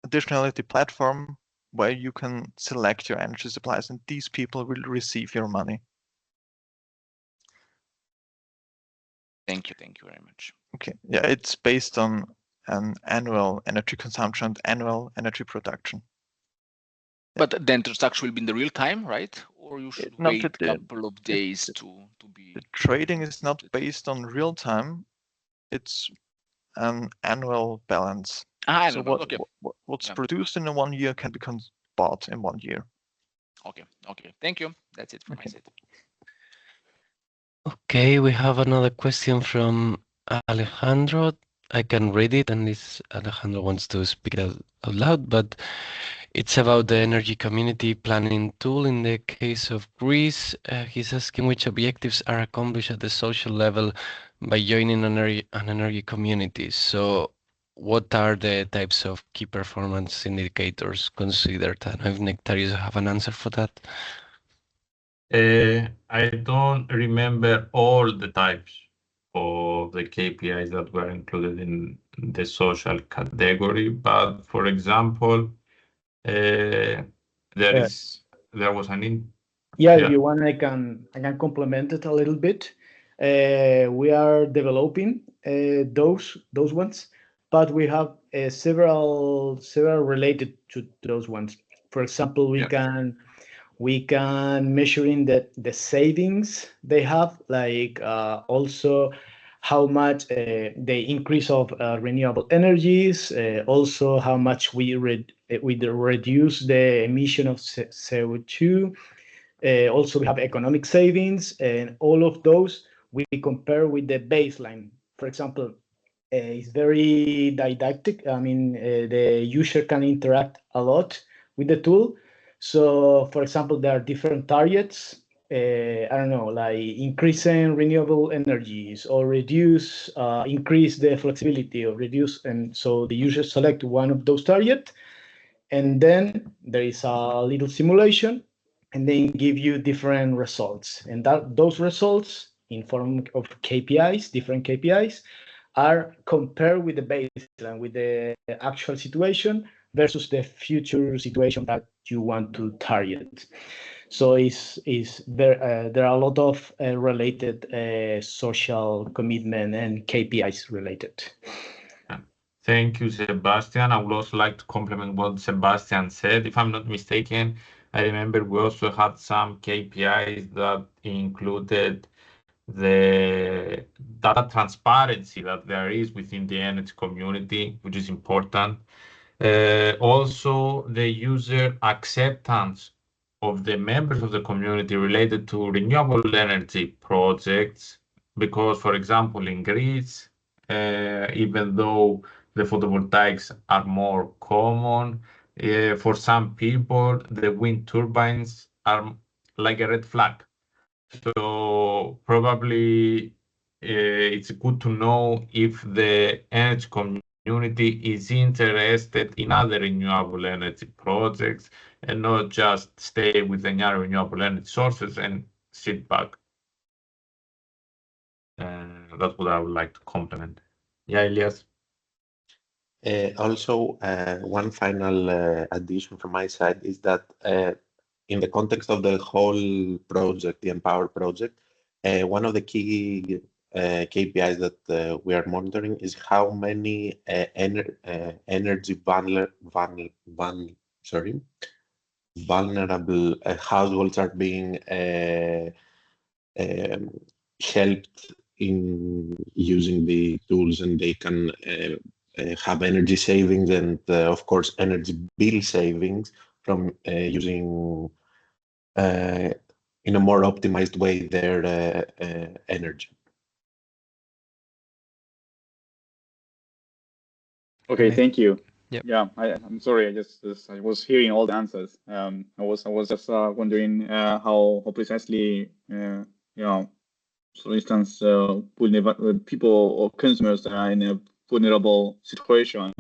additionally the platform where you can select your energy suppliers, and these people will receive your money. Thank you very much. Okay, yeah, it's based on an annual energy consumption and annual energy production. But the transaction will be in the real time, right? Or you should No, wait a couple of days to be. The trading is not based on real time. It's an annual balance. So what's produced in 1 year can become bought in 1 year. Okay. Thank you. That's it from my side. Okay, we have another question from Alejandro. I can read it, and this Alejandro wants to speak out loud, but it's about the energy community planning tool. In the case of Greece, he's asking which objectives are accomplished at the social level by joining an energy community. So what are the types of key performance indicators considered? I don't know if Nectarius have an answer for that. I don't remember all the types of the KPIs that were included in the social category, but for example, there was an if you want, I can complement it a little bit. We are developing those ones, but we have several related to those ones. For example, we can measure in the savings they have, like also how much the increase of renewable energies, also how much we reduce the emission of CO2. Also, we have economic savings, and all of those we compare with the baseline. For example, it's very didactic. I mean, the user can interact a lot with the tool. So, for example, there are different targets. I don't know, like increasing renewable energies or increase the flexibility or reduce. And so the user select one of those targets. And then there is a little simulation, and then give you different results. And those results in form of KPIs, different KPIs, are compared with the baseline, with the actual situation versus the future situation that you want to target. So there are a lot of related social commitment and KPIs related. Thank you, Sebastian. I would also like to complement what Sebastian said. If I'm not mistaken, I remember we also had some KPIs that included the data transparency that there is within the energy community, which is important. Also, the user acceptance of the members of the community related to renewable energy projects. Because, for example, in Greece, even though the photovoltaics are more common, for some people, the wind turbines are like a red flag. So probably it's good to know if the energy community is interested in other renewable energy projects and not just stay with the renewable energy sources and sit back. That's what I would like to complement. Yeah, Elias. Also, one final addition from my side is that in the context of the whole project, the Empower project, one of the key KPIs that we are monitoring is how many energy vulnerable households are being helped in using the tools, and they can have energy savings and, of course, energy bill savings from using in a more optimized way their energy. Okay, thank you. Yep. Yeah, I'm sorry. I was hearing all the answers. I was just wondering how precisely for instance, people or consumers that are in a vulnerable situation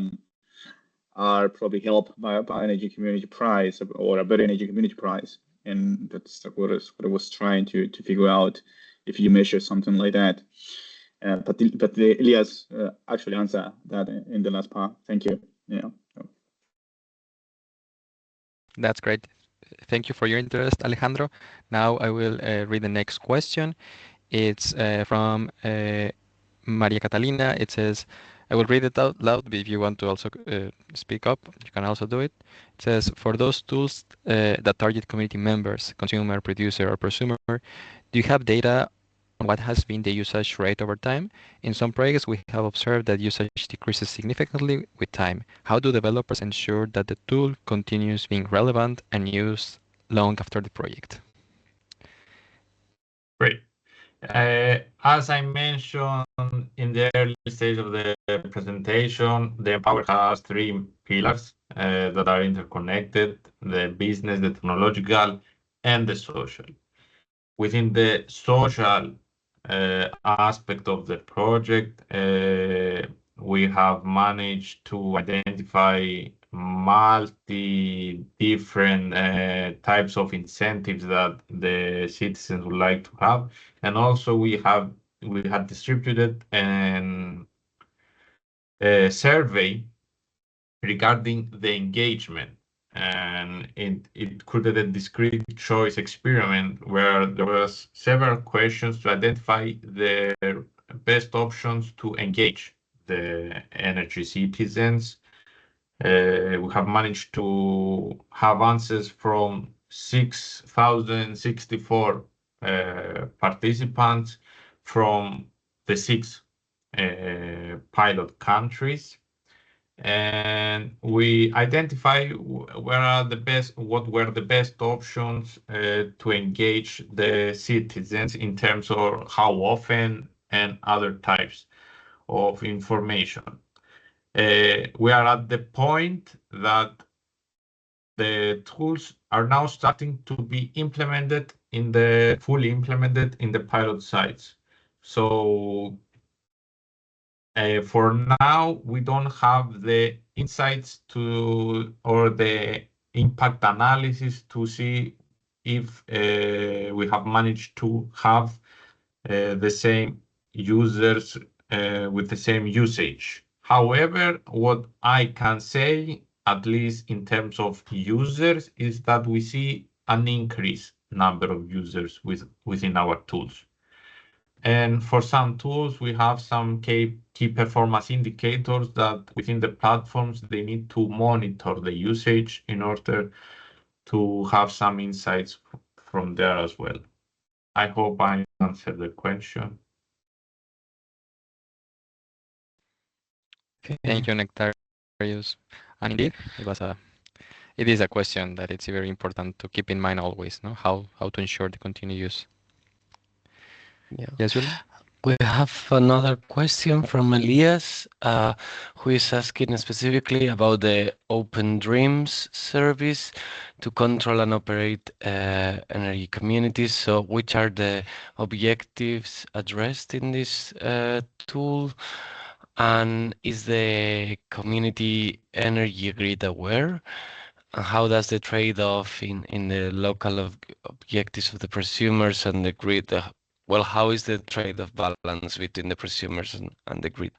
are probably helped by energy community price or a better energy community price, and that's what I was trying to figure out if you measure something like that. But Elias actually answered that in the last part. Thank you. Yeah. That's great. Thank you for your interest, Alejandro. Now I will read the next question. It's from Maria Catalina. It says, I will read it out loud, but if you want to also speak up, you can also do it. It says, for those tools that target community members, consumer, producer, or prosumer, do you have data on what has been the usage rate over time? In some projects, we have observed that usage decreases significantly with time. How do developers ensure that the tool continues being relevant and used long after the project? Great. As I mentioned in the early stage of the presentation, the Empower has three pillars that are interconnected: the business, the technological, and the social. Within the social aspect of the project, we have managed to identify multi different types of incentives that the citizens would like to have, and also we had distributed a survey regarding the engagement, and it included a discrete choice experiment where there was several questions to identify the best options to engage the energy citizens. We have managed to have answers from 6,064 participants from the 6 pilot countries. And we identify what were the best options to engage the citizens in terms of how often and other types of information. We are at the point that the tools are now starting to be fully implemented in the pilot sites. So for now, we don't have the insights or the impact analysis to see if we have managed to have the same users with the same usage. However, what I can say, at least in terms of users, is that we see an increased number of users within our tools. And for some tools, we have some key performance indicators that within the platforms, they need to monitor the usage in order to have some insights from there as well. I hope I answered the question. Thank you, Nectarius. And indeed, it is a question that it's very important to keep in mind always, no? How to ensure the continued use. Yeah. Yes, Julian? We have another question from Elias, who is asking specifically about the Open Dreams service to control and operate energy communities. So which are the objectives addressed in this tool? And is the community energy grid aware? And how does the trade-off in the local objectives of the prosumers and the grid? Well, how is the trade-off balance between the prosumers and the grid?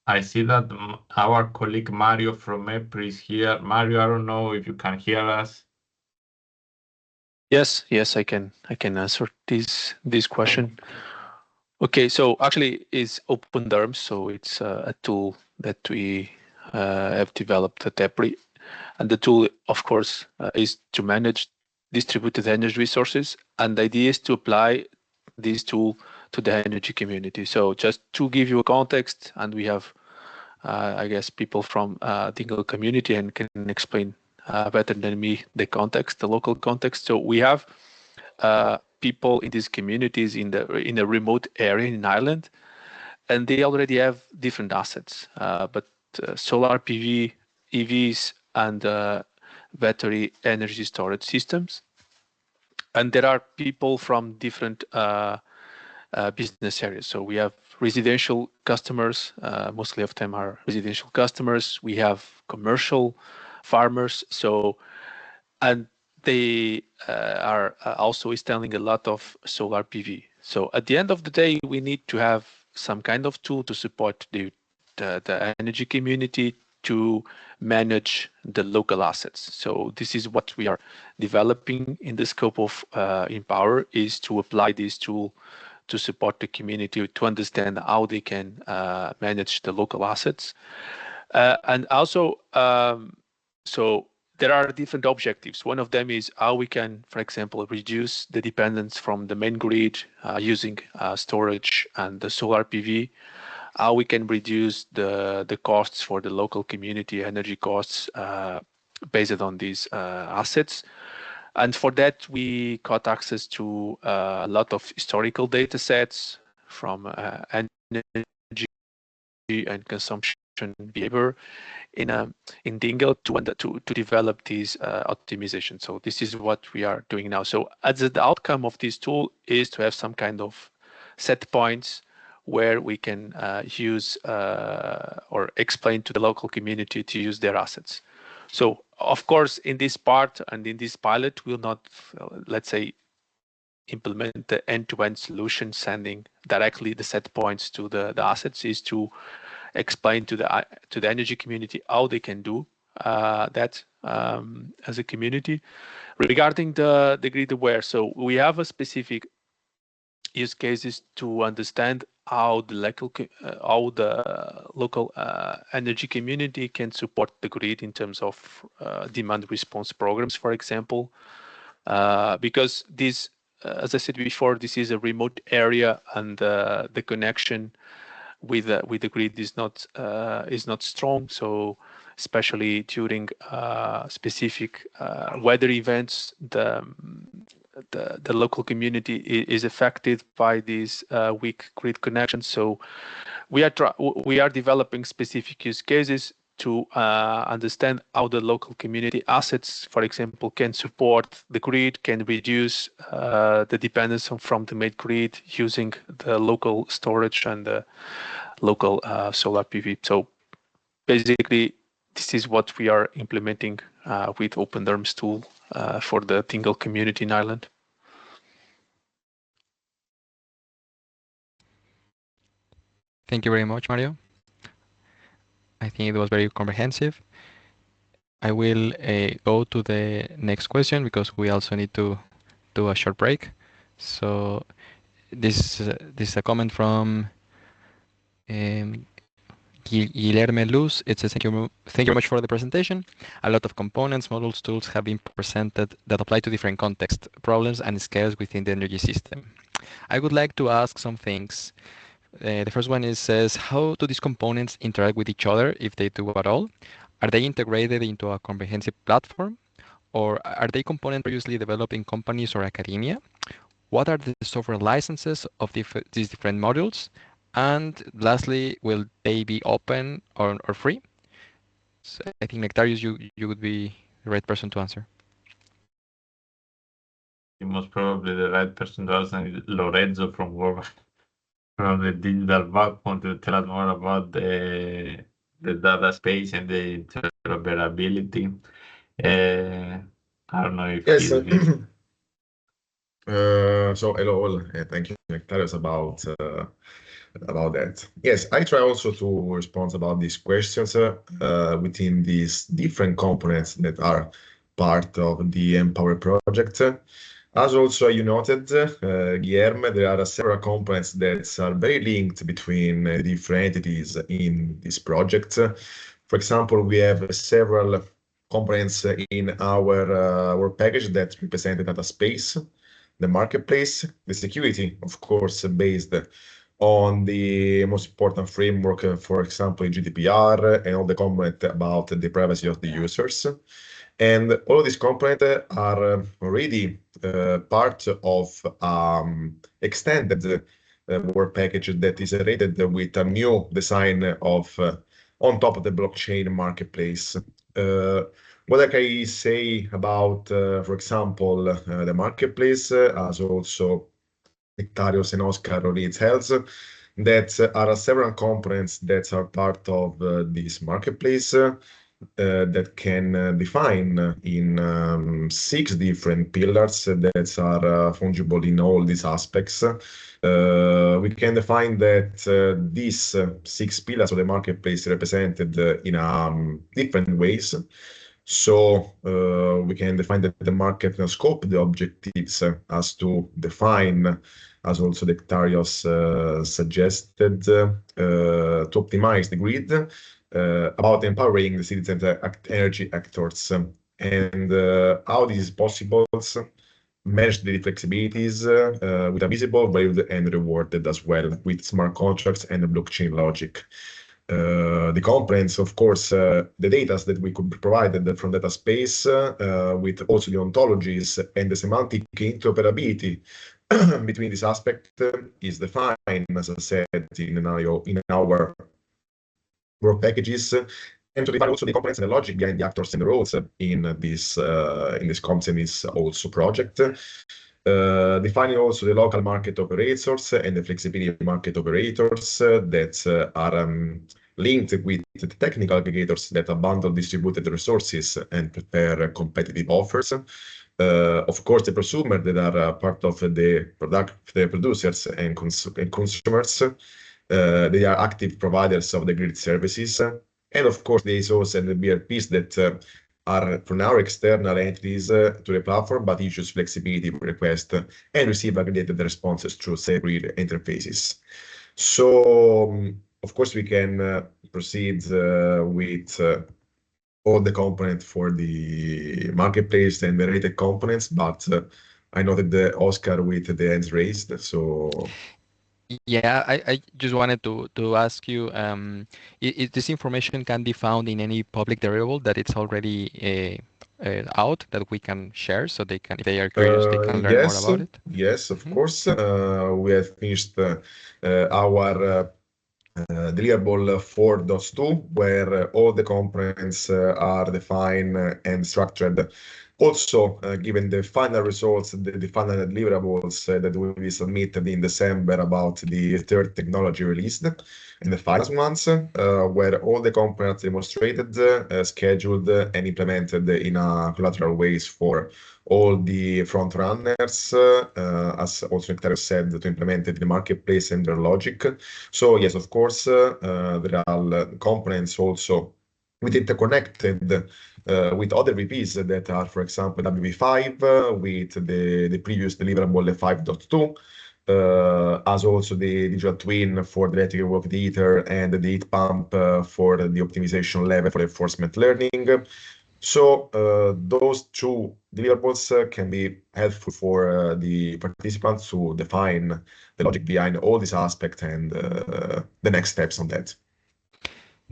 I see that our colleague Mario from EPRI is here. Mario, I don't know if you can hear us. Yes, I can answer this question. Okay, so actually it's Open Dreams, so it's a tool that we have developed at EPRI, and the tool, of course, is to manage distributed energy resources, and the idea is to apply this tool to the energy community. So just to give you a context, and we have, I guess, people from Dingle community and can explain better than me the context, the local context. So we have people in these communities in a remote area in Ireland, and they already have different assets, but solar PV, EVs, and battery energy storage systems. And there are people from different business areas. So we have residential customers, mostly of them are residential customers. We have commercial farmers. So, and they are also installing a lot of solar PV. So at the end of the day, we need to have some kind of tool to support the energy community to manage the local assets. So this is what we are developing in the scope of Empower, is to apply this tool to support the community to understand how they can manage the local assets. And also, so there are different objectives. One of them is how we can, for example, reduce the dependence from the main grid using storage and the solar PV. How we can reduce the costs for the local community, energy costs based on these assets. And for that, we got access to a lot of historical data sets from energy and consumption behavior in Dingle to develop these optimization. So this is what we are doing now. So as the outcome of this tool is to have some kind of set points where we can use or explain to the local community to use their assets. So of course, in this part and in this pilot, we'll not, let's say, implement the end-to-end solution, sending directly the set points to the assets, is to explain to the energy community how they can do that as a community. Regarding the grid aware, so we have a specific use cases to understand how the local energy community can support the grid in terms of demand response programs, for example, because this, as I said before, this is a remote area and the connection with the grid is not strong. So especially during specific weather events, the local community is affected by these weak grid connections. So we are developing specific use cases to understand how the local community assets, for example, can support the grid, can reduce the dependence from the main grid using the local storage and the local solar PV. So basically, this is what we are implementing with OpenDerms tool for the Dingle community in Ireland. Thank you very much, Mario. I think it was very comprehensive. I will go to the next question because we also need to do a short break. So this is a comment from Guilherme Luz. It says, thank you very much for the presentation. A lot of components, models, tools have been presented that apply to different contexts, problems, and scales within the energy system. I would like to ask some things. The first one says, how do these components interact with each other, if they do at all? Are they integrated into a comprehensive platform? Or are they components previously developed in companies or academia? What are the software licenses of these different modules? And lastly, will they be open or free? So I think, Nectarius, you would be the right person to answer. Most probably the right person to answer is Lorenzo from the digital backbone to tell us more about the data space and the interoperability. I don't know if yes. So hello all, thank you, Nectarius, about that. Yes, I try also to respond about these questions within these different components that are part of the Empower project. As also you noted, Guilherme, there are several components that are very linked between different entities in this project. For example, we have several components in our package that represent the data space, the marketplace, the security, of course, based on the most important framework, for example, GDPR, and all the component about the privacy of the users. And all of these components are already part of extended work package that is rated with a new design of on top of the blockchain marketplace. What I can say about, for example, the marketplace, as also Nectarius and Oscar already tells, that are several components that are part of this marketplace that can define in 6 different pillars that are fungible in all these aspects. We can define that these 6 pillars of the marketplace represented in different ways. So we can define the market scope, the objectives as to define, as also Nectarios suggested, to optimize the grid, about empowering the citizens energy actors, and how this is possible. Manage the flexibilities with a visible, valued, and rewarded as well with smart contracts and blockchain logic. The components, of course, the data that we could be provided from data space with also the ontologies and the semantic interoperability between this aspect is defined, as I said, in our work packages, and to define also the components and the logic behind the actors and the roles in this concept is also project. Defining also the local market operators and the flexibility market operators that are linked with the technical aggregators that bundle distributed resources and prepare competitive offers. Of course, the prosumers that are part of the producers and consumers. They are active providers of the grid services. And of course, the ASOs and the BRPs that are for now external entities to the platform, but issues flexibility request and receive aggregated responses through grid interfaces. So, of course, we can proceed with all the components for the marketplace and the related components, but I noted the Oscar with the hands raised, so. Yeah, I just wanted to ask you, if this information can be found in any public variable that it's already out that we can share, so they can, if they are curious, they can learn more about it? Yes, of course. We have finished our deliverable 4.2, where all the components are defined and structured. Also, given the final results, the final deliverables that will be submitted in December about the third technology released, and the final ones, where all the components demonstrated, scheduled, and implemented in a collateral ways for all the front runners, as also Nectarios said, to implement it in the marketplace and their logic. So yes, of course, there are components also with interconnected with other VPs that are, for example, WV5 with the previous deliverable 5.2, as also the digital twin for the electrical work ether and the heat pump for the optimization level for enforcement learning. So those two deliverables can be helpful for the participants to define the logic behind all these aspects and the next steps on that.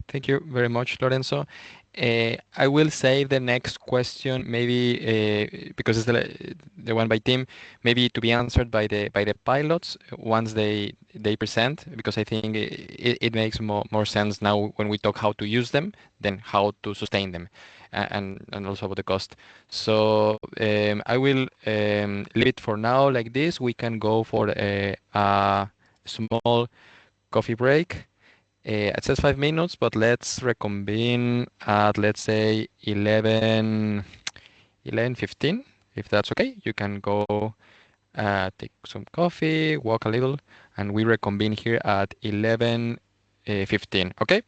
Thank you very much, Lorenzo. I will save the next question, maybe because it's the one by Tim, maybe to be answered by the pilots once they present, because I think it makes more sense now when we talk how to use them than how to sustain them, and also about the cost. So I will leave it for now like this. We can go for a small coffee break. It says 5 minutes, but let's reconvene at, let's say, 11:15, if that's okay. You can go take some coffee, walk a little, and we reconvene here at 11:15. Okay?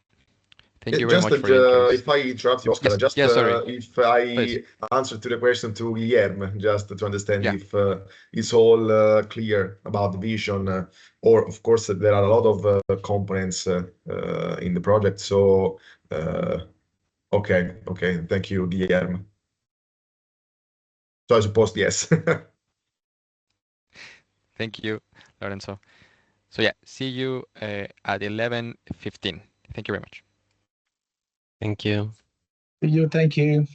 Thank you very much for your interest. If I interrupt you, Oscar, sorry. If I Please. answer to the question to Guilherme, just to understand Yeah. if it's all clear about the vision, or of course there are a lot of components in the project. So, okay, thank you, Guilherme. So I suppose yes. Thank you, Lorenzo. So yeah, see you at 11:15. Thank you very much. Thank you. Thank you.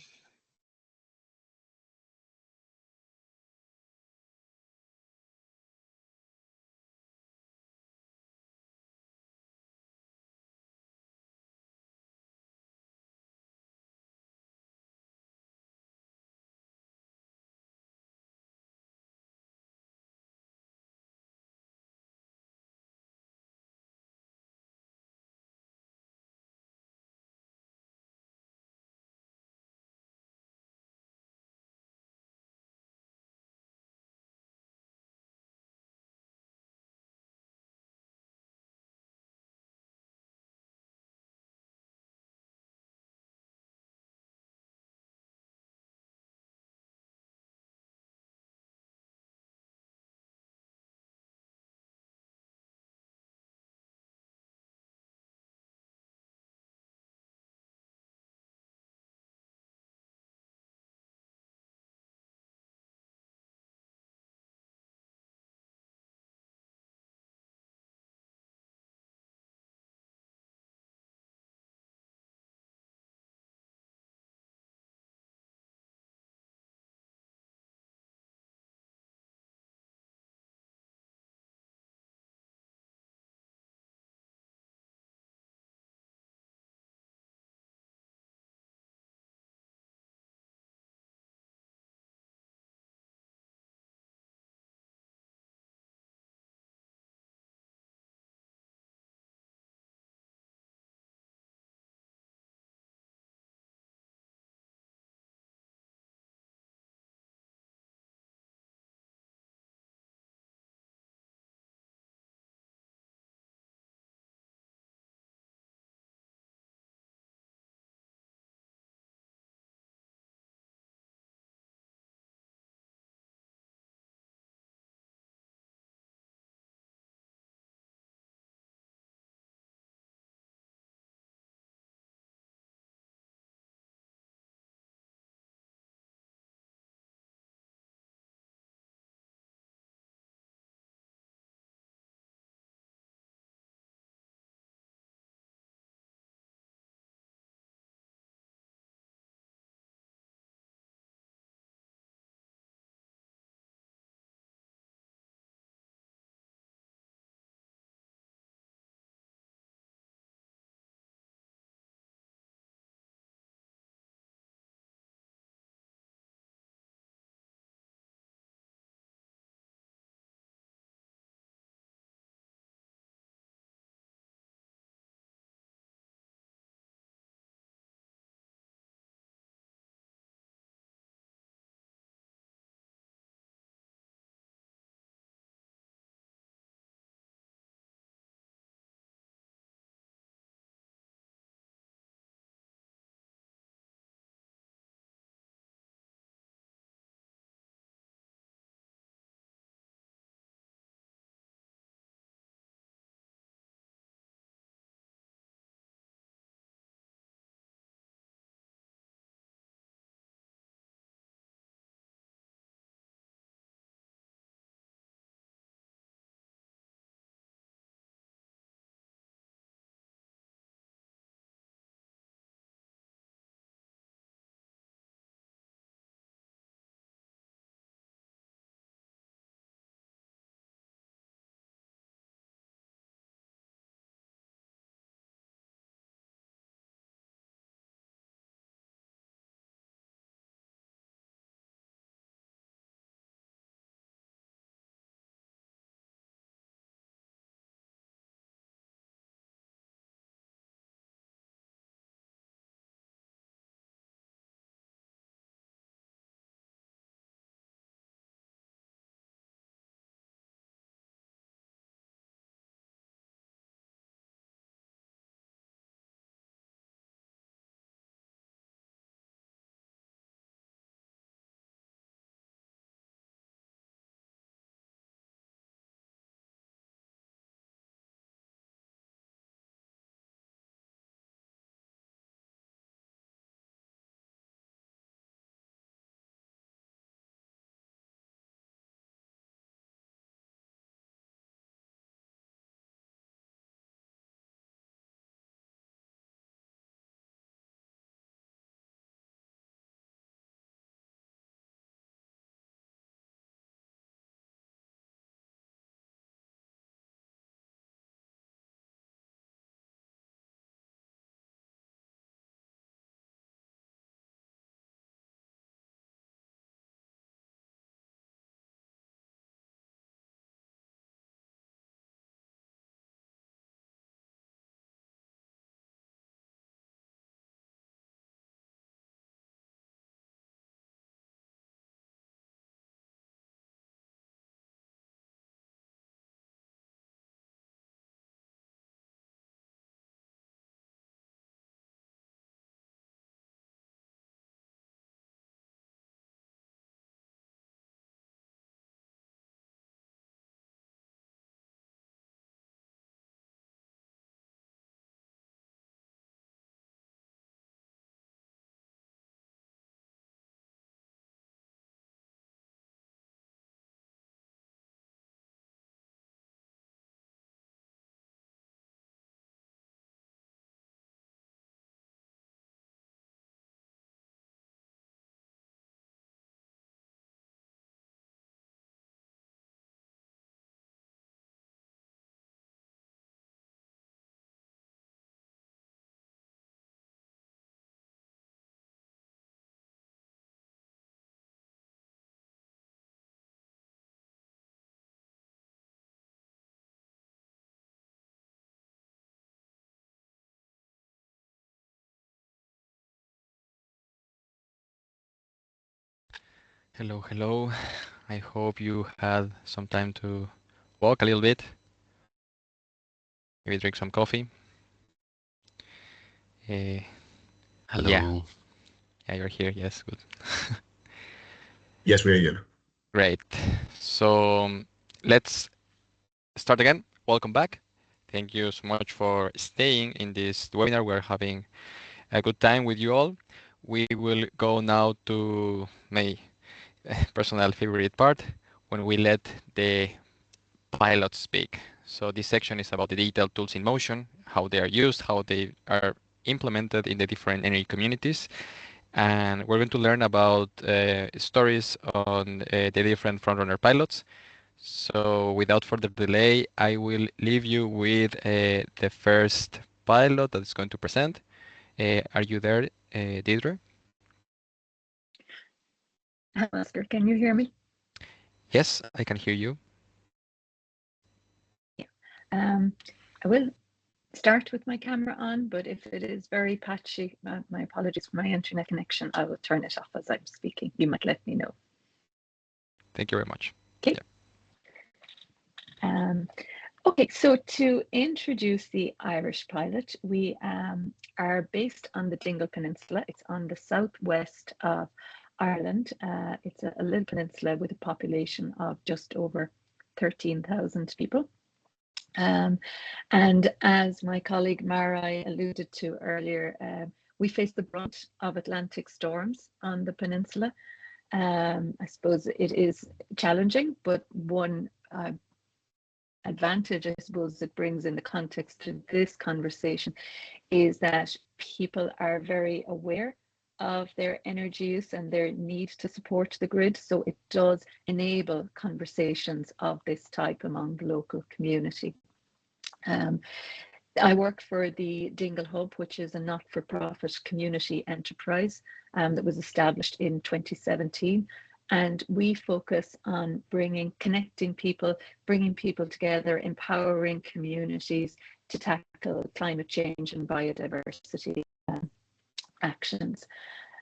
Hello, hello. I hope you had some time to walk a little bit, maybe drink some coffee. Hello. Yeah, you're here. Yes, good. Yes, we are here. Great. So let's start again. Welcome back. Thank you so much for staying in this webinar. We're having a good time with you all. We will go now to my personal favorite part, when we let the pilots speak. So this section is about the digital tools in motion, how they are used, how they are implemented in the different energy communities. And we're going to learn about stories on the different frontrunner pilots. So without further delay, I will leave you with the first pilot that is going to present. Are you there, Deirdre? Hi, Oscar. Can you hear me? Yes, I can hear you. I will start with my camera on, but if it is very patchy, my apologies for my internet connection. I will turn it off as I'm speaking. You might let me know. Thank you very much. Okay. Yeah. Okay, so to introduce the Irish pilot, we are based on the Dingle Peninsula. It's on the southwest of Ireland. It's a little peninsula with a population of just over 13,000 people. And as my colleague Mara alluded to earlier, we face the brunt of Atlantic storms on the peninsula. I suppose it is challenging, but one advantage, I suppose, it brings in the context of this conversation is that people are very aware of their energy use and their need to support the grid. So it does enable conversations of this type among the local community. I work for the Dingle Hub, which is a not-for-profit community enterprise that was established in 2017. And we focus on connecting people, bringing people together, empowering communities to tackle climate change and biodiversity actions.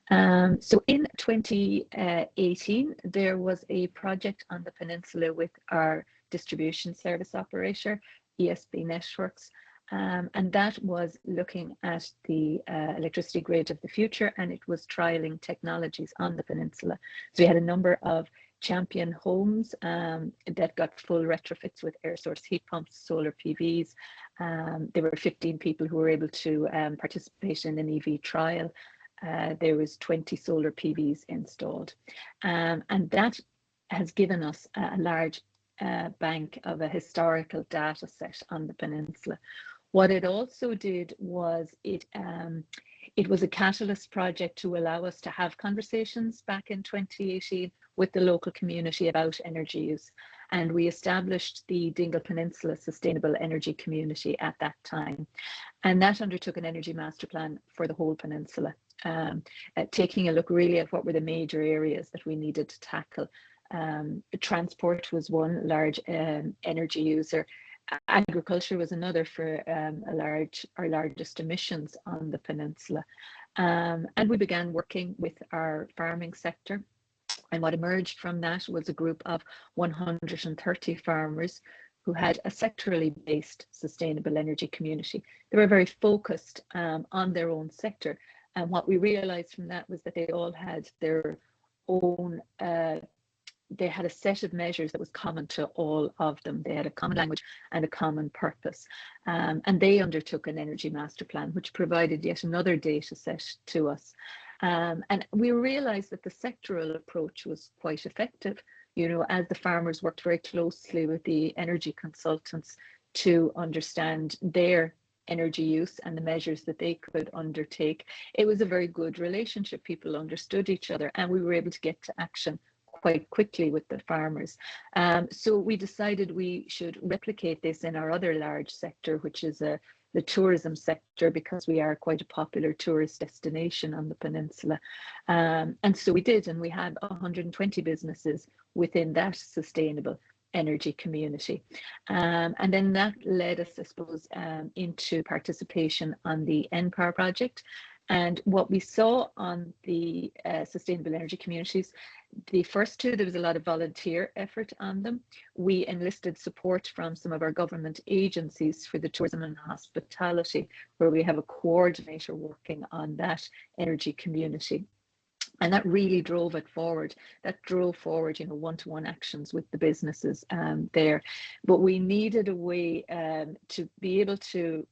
So in 2018, there was a project on the peninsula with our distribution service operator, ESB Networks, and that was looking at the electricity grid of the future, and it was trialing technologies on the peninsula. So we had a number of champion homes that got full retrofits with air source heat pumps, solar PVs. There were 15 people who were able to participate in an EV trial. There was 20 solar PVs installed. And that has given us a large bank of a historical data set on the peninsula. What it also did was it was a catalyst project to allow us to have conversations back in 2018 with the local community about energy use. And we established the Dingle Peninsula Sustainable Energy Community at that time. And that undertook an energy master plan for the whole peninsula, taking a look really at what were the major areas that we needed to tackle. Transport was one large energy user. Agriculture was another for our largest emissions on the peninsula. And we began working with our farming sector. And what emerged from that was a group of 130 farmers who had a sectorally based sustainable energy community. They were very focused on their own sector. And what we realized from that was that they all had their own they had a set of measures that was common to all of them. They had a common language and a common purpose. And they undertook an energy master plan, which provided yet another data set to us. And we realized that the sectoral approach was quite effective, you know, as the farmers worked very closely with the energy consultants to understand their energy use and the measures that they could undertake. It was a very good relationship. People understood each other, and we were able to get to action quite quickly with the farmers. So we decided we should replicate this in our other large sector, which is the tourism sector, because we are quite a popular tourist destination on the peninsula. And so we did, and we had 120 businesses within that sustainable energy community. And then that led us, I suppose, into participation on the NPower project. And what we saw on the sustainable energy communities, the first two, there was a lot of volunteer effort on them. We enlisted support from some of our government agencies for the tourism and hospitality, where we have a coordinator working on that energy community. And that really drove it forward. That drove forward, one-to-one actions with the businesses there. But we needed a way to be able to,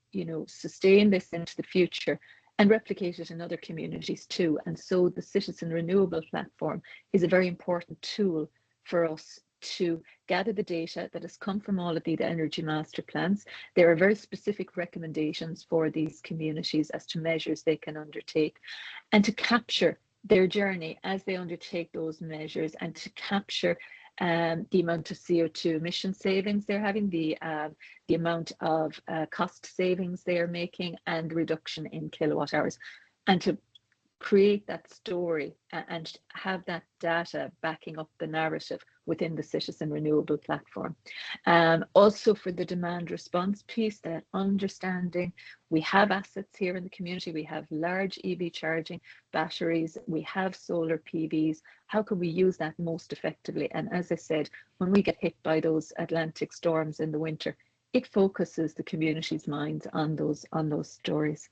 sustain this into the future and replicate it in other communities too. And so the Citizen Renewable Platform is a very important tool for us to gather the data that has come from all of the energy master plans. There are very specific recommendations for these communities as to measures they can undertake, and to capture their journey as they undertake those measures, and to capture the amount of CO2 emission savings they're having, the amount of cost savings they are making, and reduction in kilowatt hours, and to create that story and have that data backing up the narrative within the Citizen Renewable Platform. Also for the demand response piece, that understanding, we have assets here in the community, we have large EV charging batteries, we have solar PVs, how can we use that most effectively? And as I said, when we get hit by those Atlantic storms in the winter, it focuses the community's minds on those stories.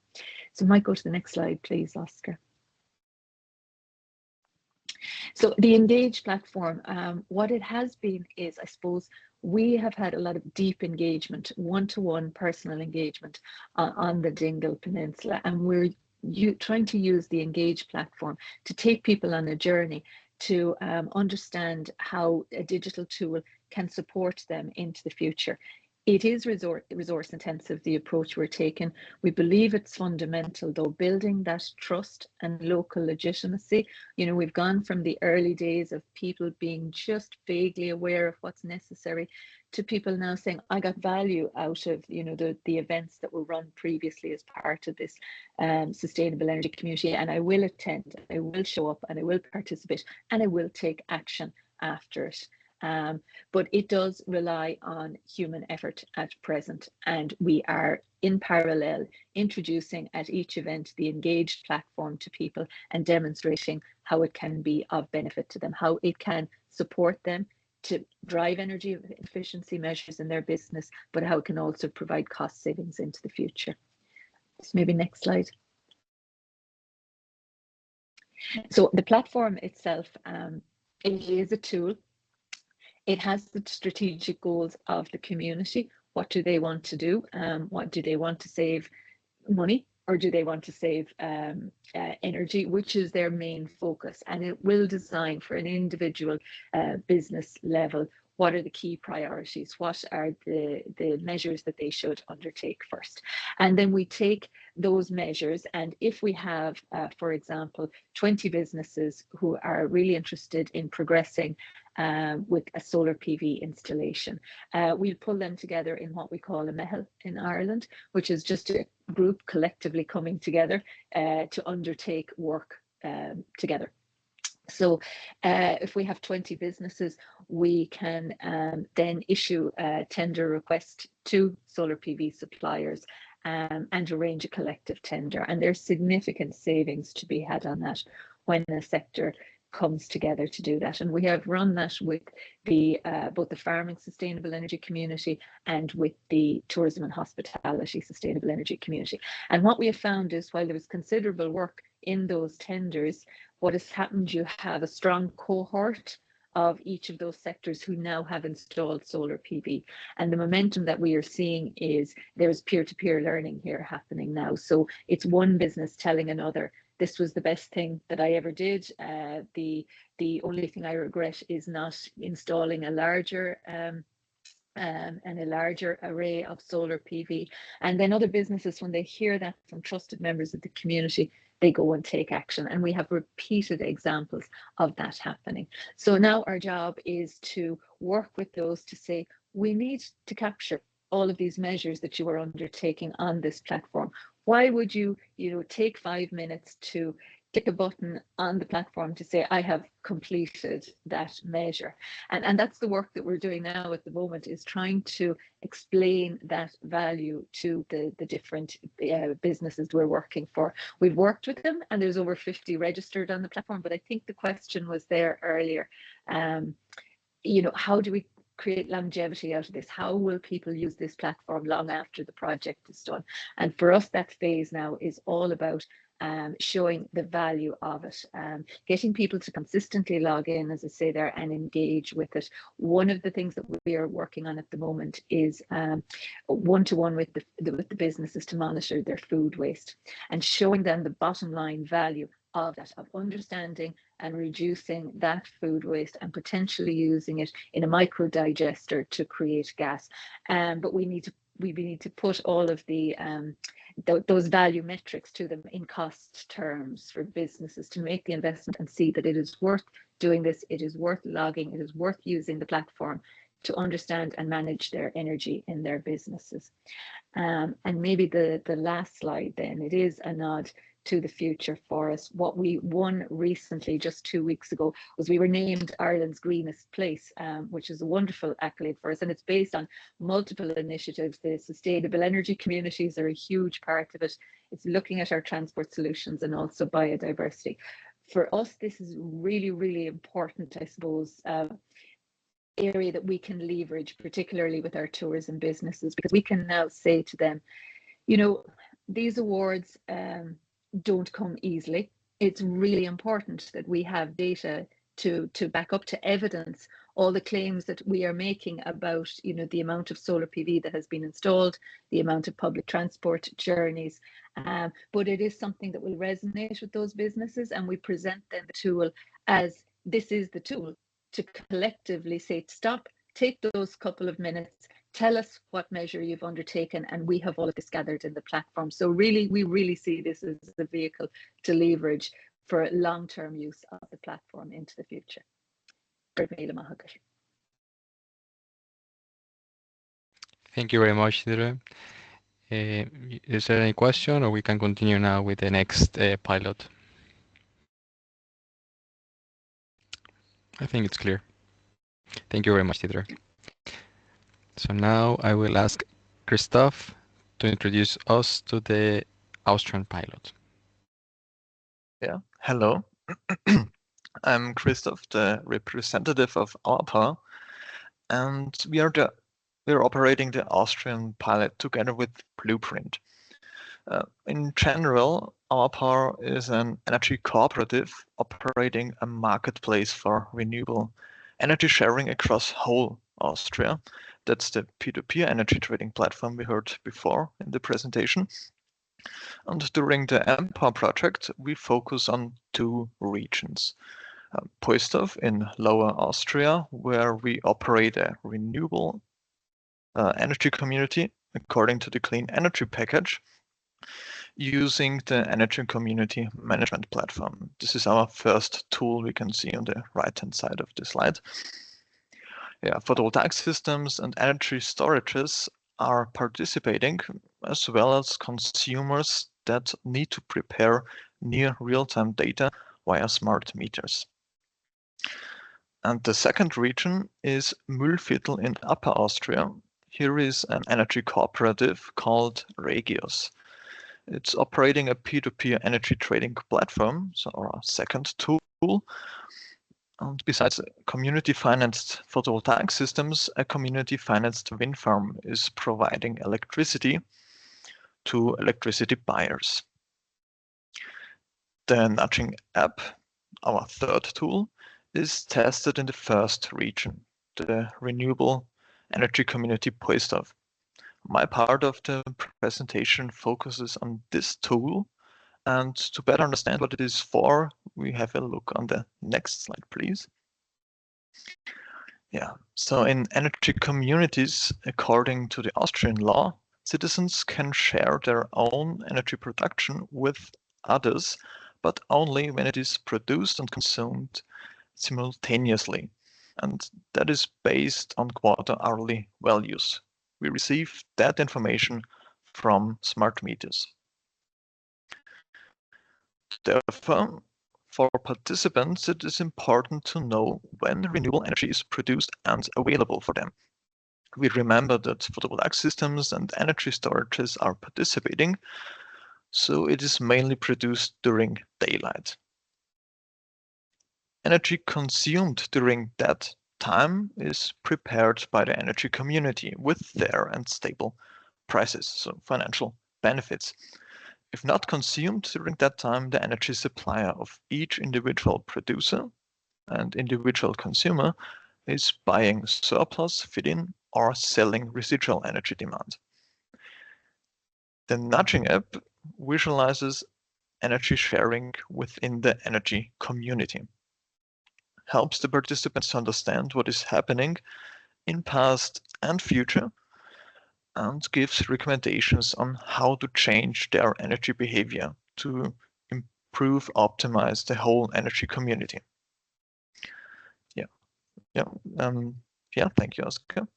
So might go to the next slide, please, Oscar. So the Engage platform, what it has been is, I suppose, we have had a lot of deep engagement, one-to-one personal engagement on the Dingle Peninsula, and we're trying to use the Engage platform to take people on a journey to understand how a digital tool can support them into the future. It is resource intensive, the approach we're taking. We believe it's fundamental, though, building that trust and local legitimacy. We've gone from the early days of people being just vaguely aware of what's necessary to people now saying, I got value out of the events that were run previously as part of this sustainable energy community, and I will attend, I will show up, and I will participate, and I will take action after it. But it does rely on human effort at present, and we are in parallel introducing at each event the Engage platform to people and demonstrating how it can be of benefit to them, how it can support them to drive energy efficiency measures in their business, but how it can also provide cost savings into the future. So maybe next slide. So the platform itself, it is a tool. It has the strategic goals of the community. What do they want to do? What do they want to save money, or do they want to save energy, which is their main focus? And it will design for an individual business level, what are the key priorities? What are the measures that they should undertake first? And then we take those measures, and if we have, for example, 20 businesses who are really interested in progressing with a solar PV installation, we'll pull them together in what we call a MEHL in Ireland, which is just a group collectively coming together to undertake work together. So if we have 20 businesses, we can then issue a tender request to solar PV suppliers and arrange a collective tender. And there's significant savings to be had on that when the sector comes together to do that. And we have run that with the both the farming sustainable energy community and with the tourism and hospitality sustainable energy community. And what we have found is, while there was considerable work in those tenders, what has happened, you have a strong cohort of each of those sectors who now have installed solar PV. And the momentum that we are seeing is there's peer-to-peer learning here happening now. So it's one business telling another, this was the best thing that I ever did. The only thing I regret is not installing a larger and a larger array of solar PV. And then other businesses, when they hear that from trusted members of the community, they go and take action. And we have repeated examples of that happening. So now our job is to work with those to say, we need to capture all of these measures that you are undertaking on this platform. Why would you, take 5 minutes to click a button on the platform to say, I have completed that measure. And that's the work that we're doing now at the moment, is trying to explain that value to the different businesses we're working for. We've worked with them, and there's over 50 registered on the platform, but I think the question was there earlier. You know, how do we create longevity out of this? How will people use this platform long after the project is done? And for us, that phase now is all about showing the value of it, getting people to consistently log in, as I say there, and engage with it. One of the things that we are working on at the moment is one-to-one with the businesses to monitor their food waste and showing them the bottom line value of that, of understanding and reducing that food waste and potentially using it in a micro digester to create gas. But we need to put all of the those value metrics to them in cost terms for businesses to make the investment and see that it is worth doing this, it is worth logging, it is worth using the platform to understand and manage their energy in their businesses. And maybe the last slide then, it is a nod to the future for us. What we won recently, just 2 weeks ago, was we were named Ireland's greenest place, which is a wonderful accolade for us. And it's based on multiple initiatives. The sustainable energy communities are a huge part of it. It's looking at our transport solutions and also biodiversity. For us, this is really, really important, I suppose, area that we can leverage, particularly with our tourism businesses, because we can now say to them, you know, these awards don't come easily. It's really important that we have data to back up, to evidence all the claims that we are making about, you know, the amount of solar PV that has been installed, the amount of public transport journeys. But it is something that will resonate with those businesses, and we present them the tool as this is the tool to collectively say, stop, take those couple of minutes, tell us what measure you've undertaken, and we have all of this gathered in the platform. So really, we really see this as a vehicle to leverage for long-term use of the platform into the future. Thank you very much, Deirdre. Is there any question, or we can continue now with the next pilot? I think it's clear. Thank you very much, Deirdre. So now I will ask Christoph to introduce us to the Austrian pilot. Yeah, hello. I'm Christoph, the representative of AuerPower, and we are operating the Austrian pilot together with Blueprint. In general, AuerPower is an energy cooperative operating a marketplace for renewable energy sharing across whole Austria. That's the peer-to-peer energy trading platform we heard before in the presentation. And during the mPower project, we focus on 2 regions. Poisdorf in Lower Austria, where we operate a renewable energy community according to the Clean Energy Package, using the Energy Community Management Platform. This is our first tool we can see on the right-hand side of the slide. Yeah, photovoltaic systems and energy storages are participating, as well as consumers that need to prepare near real-time data via smart meters. And the second region is Mühlviertel in Upper Austria. Here is an energy cooperative called Regios. It's operating a peer-to-peer energy trading platform, so our second tool. And besides community-financed photovoltaic systems, a community-financed wind farm is providing electricity to electricity buyers. The Nudging app, our third tool, is tested in the first region, the renewable energy community Poisdorf. My part of the presentation focuses on this tool, and to better understand what it is for, we have a look on the next slide, please. Yeah, so in energy communities, according to the Austrian law, citizens can share their own energy production with others, but only when it is produced and consumed simultaneously. And that is based on quarter-hourly values. We receive that information from smart meters. Therefore, for participants, it is important to know when renewable energy is produced and available for them. We remember that photovoltaic systems and energy storages are participating, so it is mainly produced during daylight. Energy consumed during that time is prepared by the energy community with fair and stable prices, so financial benefits. If not consumed during that time, the energy supplier of each individual producer and individual consumer is buying surplus feed-in or selling residual energy demand. The nudging app visualizes energy sharing within the energy community, helps the participants to understand what is happening in past and future, and gives recommendations on how to change their energy behavior to improve, optimize the whole energy community. Thank you, Oscar.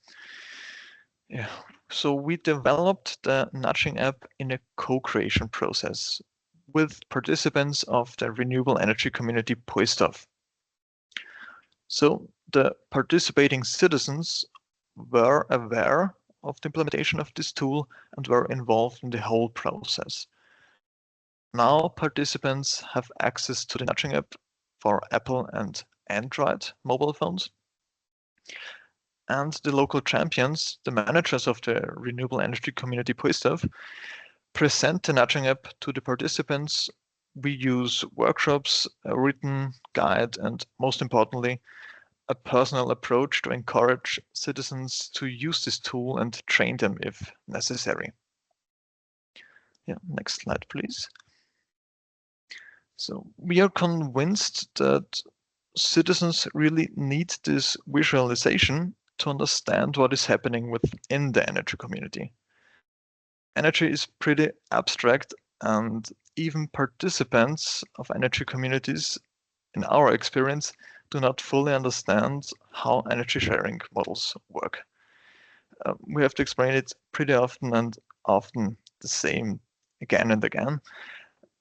So we developed the nudging app in a co-creation process with participants of the renewable energy community Poisdorf. So the participating citizens were aware of the implementation of this tool and were involved in the whole process. Now participants have access to the nudging app for Apple and Android mobile phones. And the local champions, the managers of the renewable energy community Poisdorf, present the nudging app to the participants. We use workshops, a written guide, and most importantly, a personal approach to encourage citizens to use this tool and train them if necessary. Next slide, please. So we are convinced that citizens really need this visualization to understand what is happening within the energy community. Energy is pretty abstract, and even participants of energy communities, in our experience, do not fully understand how energy sharing models work. We have to explain it pretty often, and often the same again and again.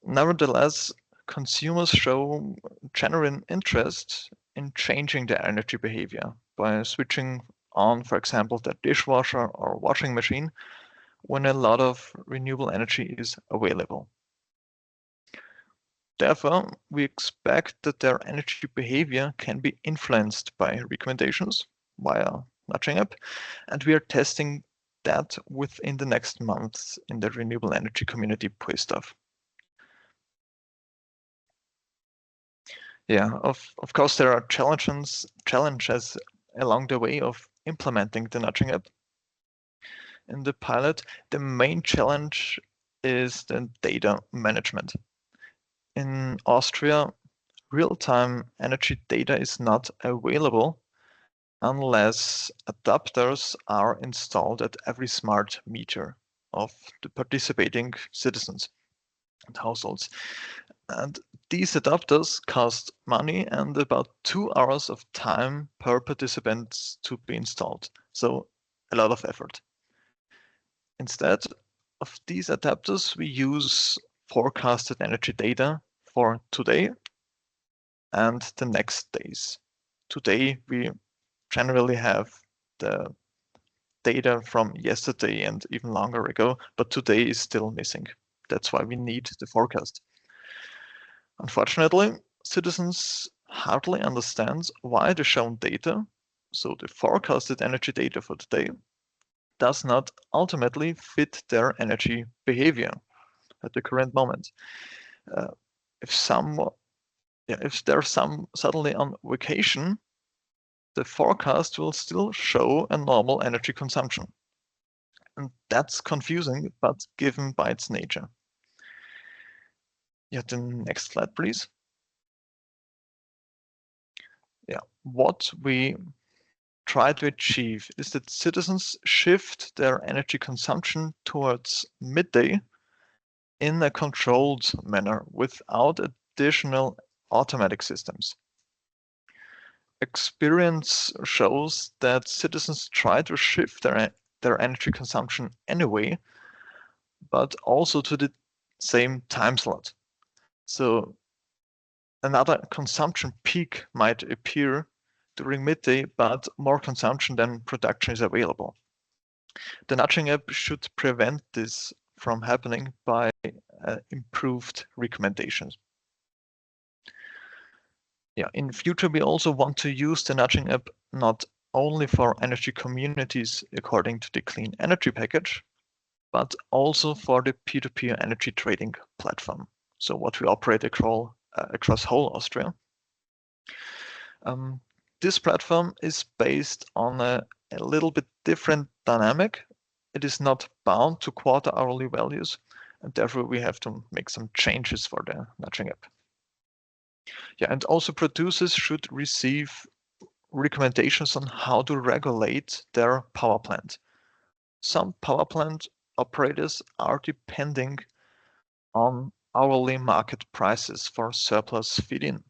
Nevertheless, consumers show genuine interest in changing their energy behavior by switching on, for example, their dishwasher or washing machine when a lot of renewable energy is available. Therefore, we expect that their energy behavior can be influenced by recommendations via nudging app, and we are testing that within the next months in the renewable energy community Poisdorf. Of course, there are challenges along the way of implementing the nudging app. In the pilot, the main challenge is the data management. In Austria, real-time energy data is not available unless adapters are installed at every smart meter of the participating citizens and households. And these adapters cost money and about 2 hours of time per participant to be installed. So a lot of effort. Instead of these adapters, we use forecasted energy data for today and the next days. Today, we generally have the data from yesterday and even longer ago, but today is still missing. That's why we need the forecast. Unfortunately, citizens hardly understand why the shown data, so the forecasted energy data for today, does not ultimately fit their energy behavior at the current moment. If there's some suddenly on vacation, the forecast will still show a normal energy consumption. And that's confusing, but given by its nature. The next slide, please. What we try to achieve is that citizens shift their energy consumption towards midday in a controlled manner without additional automatic systems. Experience shows that citizens try to shift their energy consumption anyway, but also to the same time slot. So another consumption peak might appear during midday, but more consumption than production is available. The nudging app should prevent this from happening by improved recommendations. Yeah, in future, we also want to use the nudging app not only for energy communities according to the clean energy package, but also for the peer-to-peer energy trading platform. So what we operate across whole Austria. This platform is based on a little bit different dynamic. It is not bound to quarter-hourly values, and therefore we have to make some changes for the nudging app. Yeah, and also producers should receive recommendations on how to regulate their power plant. Some power plant operators are depending on hourly market prices for surplus feed-in.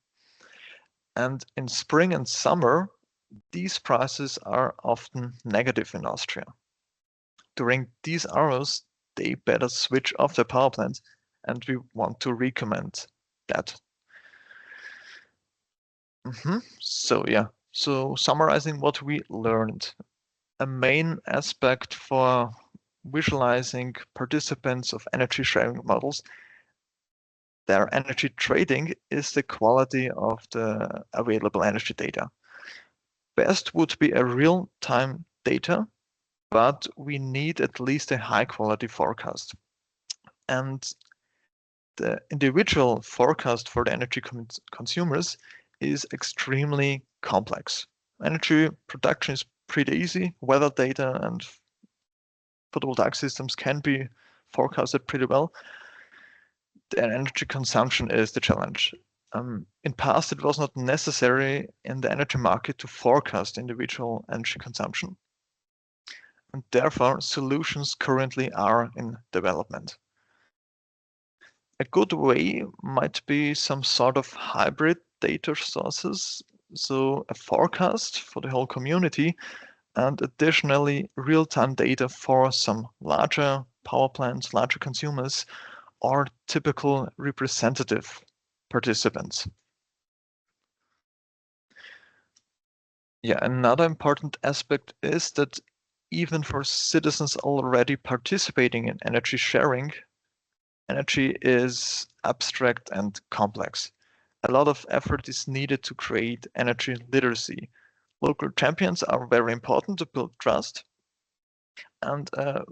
And in spring and summer, these prices are often negative in Austria. During these hours, they better switch off the power plant, and we want to recommend that. So summarizing what we learned, a main aspect for visualizing participants of energy sharing models, their energy trading, is the quality of the available energy data. Best would be a real-time data, but we need at least a high-quality forecast. And the individual forecast for the energy consumers is extremely complex. Energy production is pretty easy. Weather data and photovoltaic systems can be forecasted pretty well. The energy consumption is the challenge. In past, it was not necessary in the energy market to forecast individual energy consumption. And therefore, solutions currently are in development. A good way might be some sort of hybrid data sources, so a forecast for the whole community, and additionally real-time data for some larger power plants, larger consumers, or typical representative participants. Yeah, another important aspect is that even for citizens already participating in energy sharing, energy is abstract and complex. A lot of effort is needed to create energy literacy. Local champions are very important to build trust, and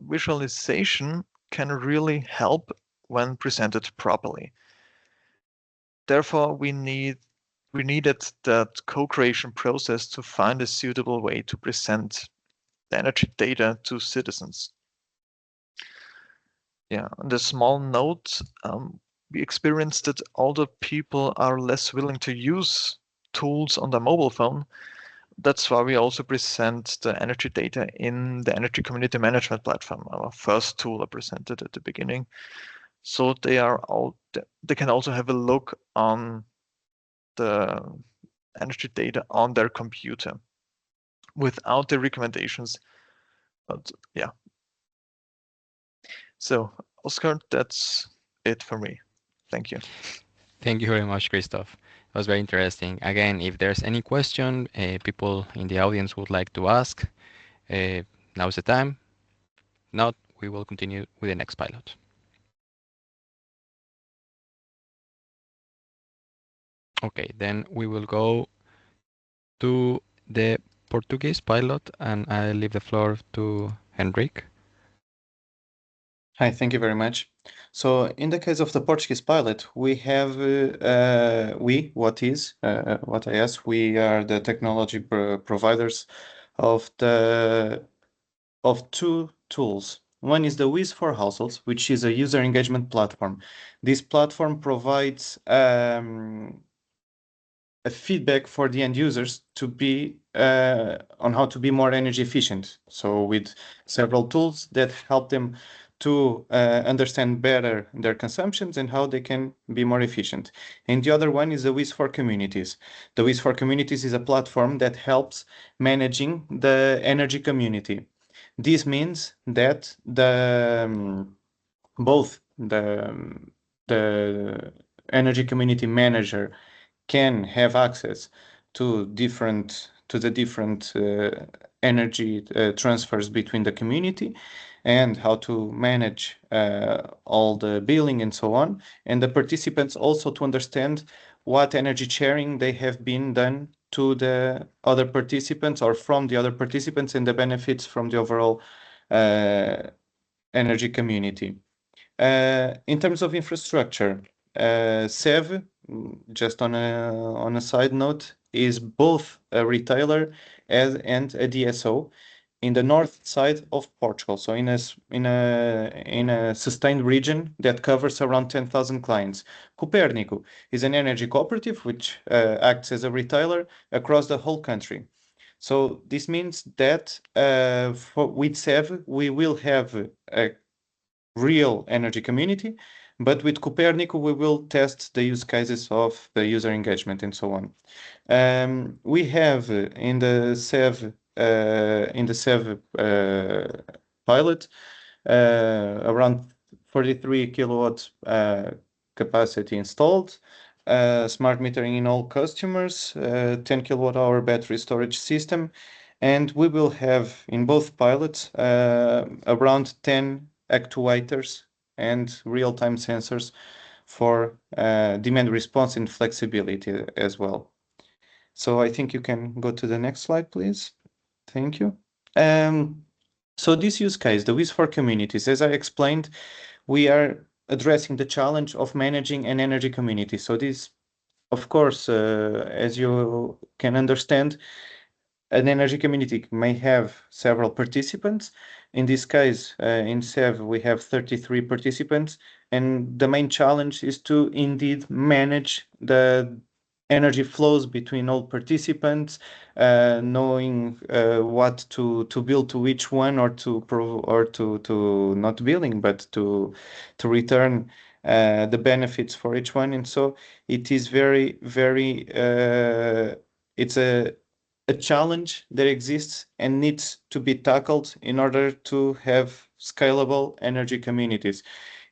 visualization can really help when presented properly. Therefore, we needed that co-creation process to find a suitable way to present the energy data to citizens. Yeah, on the small note, we experienced that older people are less willing to use tools on their mobile phone. That's why we also present the energy data in the Energy Community Management Platform, our first tool I presented at the beginning. So they can also have a look on the energy data on their computer without the recommendations. But yeah. So Oscar, that's it for me. Thank you. Thank you very much, Christoph. It was very interesting. Again, if there's any question people in the audience would like to ask, now's the time. Not, we will continue with the next pilot. Okay, then we will go to the Portuguese pilot, and I leave the floor to Henrik. Hi, thank you very much. So in the case of the Portuguese pilot, we have, what we are the technology providers of two tools. One is the WIS for Households, which is a user engagement platform. This platform provides a feedback for the end users to be on how to be more energy efficient. So with several tools that help them to understand better their consumptions and how they can be more efficient. And the other one is the WIS for Communities. The WIS for Communities is a platform that helps managing the energy community. This means that both the energy community manager can have access to the different energy transfers between the community, and how to manage all the billing and so on. And the participants also to understand what energy sharing they have been done to the other participants or from the other participants, and the benefits from the overall energy community. In terms of infrastructure, SEV, just on a side note, is both a retailer and a DSO in the north side of Portugal. So in a sustained region that covers around 10,000 clients. Copernico is an energy cooperative which acts as a retailer across the whole country. So this means that with SEV, we will have a real energy community, but with Copernico, we will test the use cases of the user engagement and so on. We have in the SEV pilot around 43 kilowatt capacity installed, smart metering in all customers, 10 kilowatt hour battery storage system, and we will have in both pilots around 10 actuators and real-time sensors for demand response and flexibility as well. So I think you can go to the next slide, please. Thank you. So this use case, the WIS for communities, as I explained, we are addressing the challenge of managing an energy community. So this, of course, as you can understand, an energy community may have several participants. In this case, in SEV, we have 33 participants, and the main challenge is to indeed manage the energy flows between all participants, knowing what to bill to each one, or to not billing, but to return the benefits for each one. And so it is very, very, it's a challenge that exists and needs to be tackled in order to have scalable energy communities.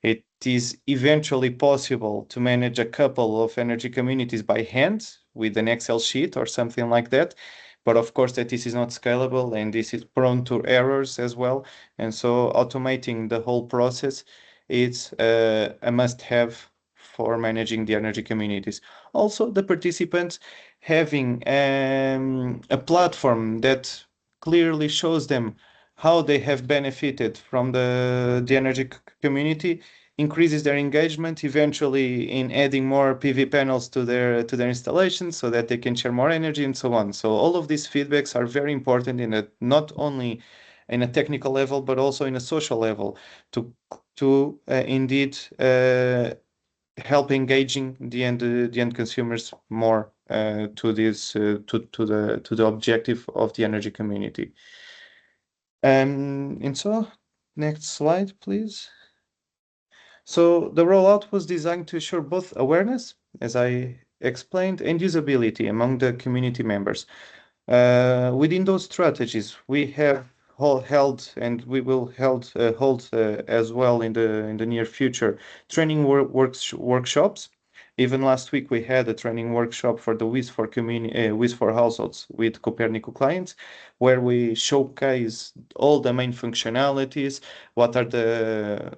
It is eventually possible to manage a couple of energy communities by hand with an Excel sheet or something like that. But of course that this is not scalable, and this is prone to errors as well. And so automating the whole process is a must-have for managing the energy communities. Also, the participants having a platform that clearly shows them how they have benefited from the energy community increases their engagement, eventually in adding more PV panels to their installations so that they can share more energy and so on. So all of these feedbacks are very important in not only in a technical level, but also in a social level to indeed help engaging the end consumers more to the objective of the energy community. And so next slide, please. So the rollout was designed to ensure both awareness, as I explained, and usability among the community members. Within those strategies, we have held, and we will hold as well in the near future, training workshops. Even last week, we had a training workshop for the WIS for households with Copernico clients, where we showcase all the main functionalities, what are the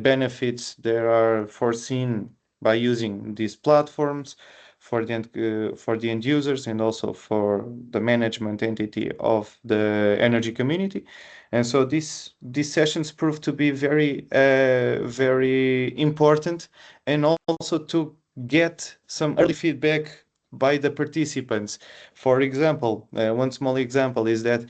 benefits that are foreseen by using these platforms for the end users, and also for the management entity of the energy community. And so these sessions proved to be very, very important, and also to get some early feedback by the participants. For example, one small example is that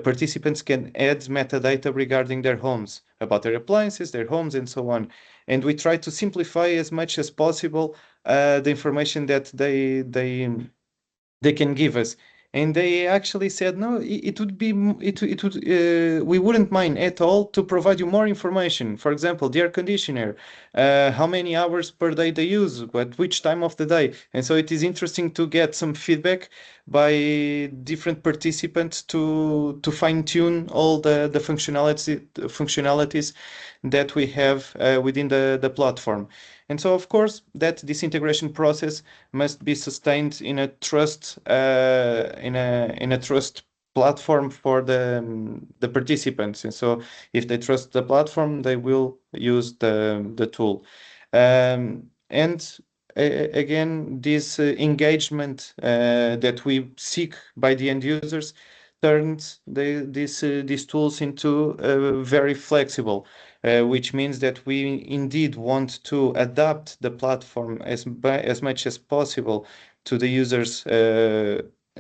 participants can add metadata regarding their homes, about their appliances, their homes, and so on. And we try to simplify as much as possible the information that they can give us. And they actually said, no, we wouldn't mind at all to provide you more information. For example, the air conditioner, how many hours per day they use, at which time of the day. And so it is interesting to get some feedback by different participants to fine tune all the functionalities that we have within the platform. And so, of course, that this integration process must be sustained in a trust in a trust platform for the participants. And so, if they trust the platform, they will use the tool. And again, this engagement that we seek by the end users turns these tools into very flexible, which means that we indeed want to adapt the platform as much as possible to the users'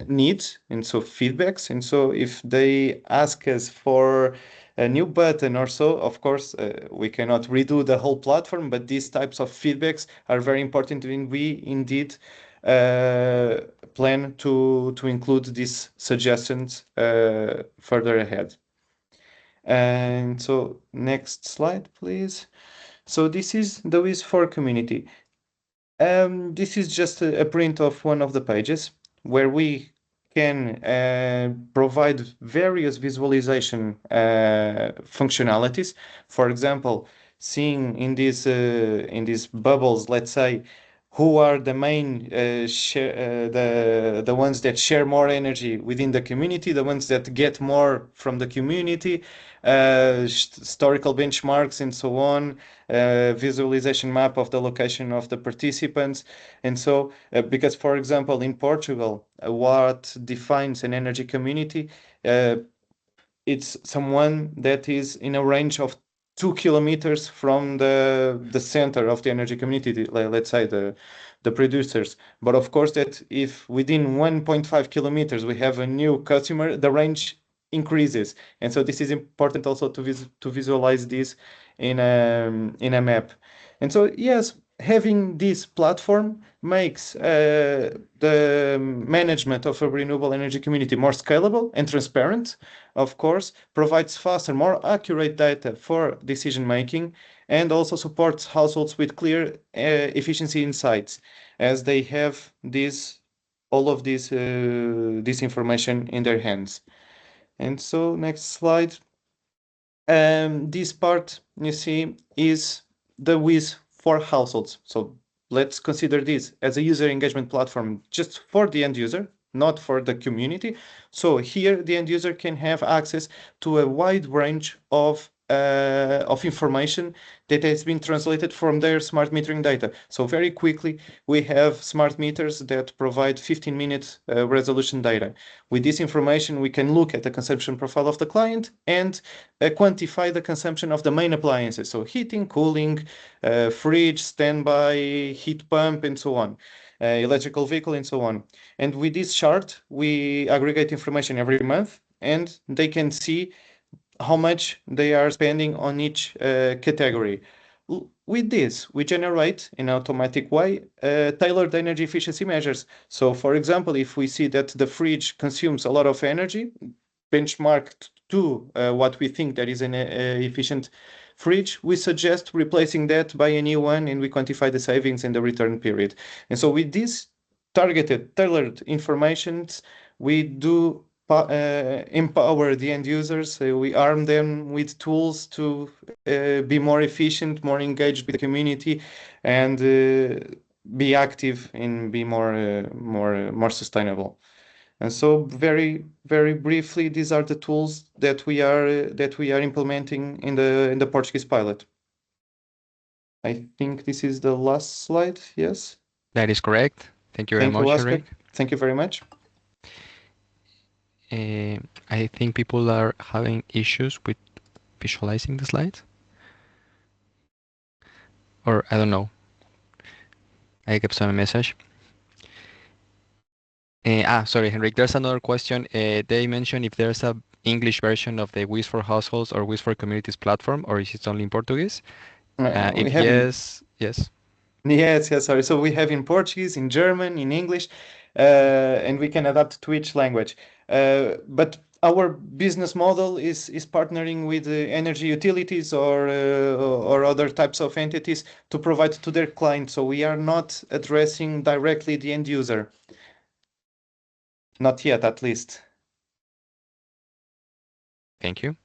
needs and so feedbacks. And so if they ask us for a new button or so, of course, we cannot redo the whole platform, but these types of feedbacks are very important when we indeed plan to include these suggestions further ahead. And so next slide, please. So this is the WIS4 community. This is just a print of one of the pages where we can provide various visualization functionalities. For example, seeing in these bubbles, let's say, who are the main the ones that share more energy within the community, the ones that get more from the community, historical benchmarks and so on, visualization map of the location of the participants. And so, because for example, in Portugal, what defines an energy community, it's someone that is in a range of 2 kilometers from the center of the energy community, let's say the producers. But of course, that if within 1.5 kilometers we have a new customer, the range increases. And so this is important also to visualize this in a map. And so yes, having this platform makes the management of a renewable energy community more scalable and transparent, of course, provides faster, more accurate data for decision making, and also supports households with clear efficiency insights, as they have all of this information in their hands. And so next slide. This part you see is the WIS for households. So let's consider this as a user engagement platform just for the end user, not for the community. So here the end user can have access to a wide range of information that has been translated from their smart metering data. So very quickly, we have smart meters that provide 15-minute resolution data. With this information, we can look at the consumption profile of the client and quantify the consumption of the main appliances. So heating, cooling, fridge, standby, heat pump, and so on. Electrical vehicle, and so on. And with this chart, we aggregate information every month, and they can see how much they are spending on each category. With this, we generate in an automatic way tailored energy efficiency measures. So for example, if we see that the fridge consumes a lot of energy, benchmarked to what we think that is an efficient fridge, we suggest replacing that by a new one, and we quantify the savings and the return period. And so with this targeted, tailored informations, we do empower the end users. We arm them with tools to be more efficient, more engaged with the community, and be active and be more sustainable. And so very briefly, these are the tools that we are implementing in the Portuguese pilot. I think this is the last slide. Yes. That is correct. Thank you very much, Henrik. Thank you very much. I think people are having issues with visualizing the slides. Or I don't know. I get some message. Sorry, Henrik, there's another question. They mentioned if there's a English version of the WIS for Households or WIS for Communities platform, or is it only in Portuguese? If yes. Yes, sorry. So we have in Portuguese, in German, in English, and we can adapt to each language. But our business model is partnering with energy utilities or other types of entities to provide to their clients. So we are not addressing directly the end user. Not yet, at least. Thank you.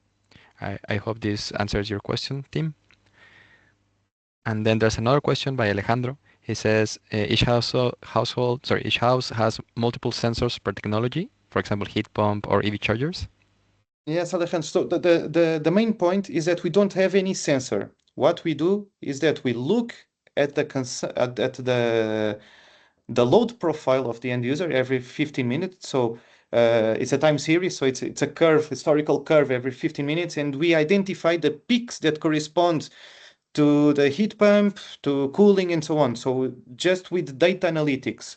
I hope this answers your question, Tim. And then there's another question by Alejandro. He says each house has multiple sensors per technology, for example, heat pump or EV chargers. Yes, Alejandro. So the main point is that we don't have any sensor. What we do is that we look at the load profile of the end user every 15 minutes. So it's a time series, so it's a curve, historical curve every 15 minutes, and we identify the peaks that correspond to the heat pump, to cooling, and so on. So just with data analytics,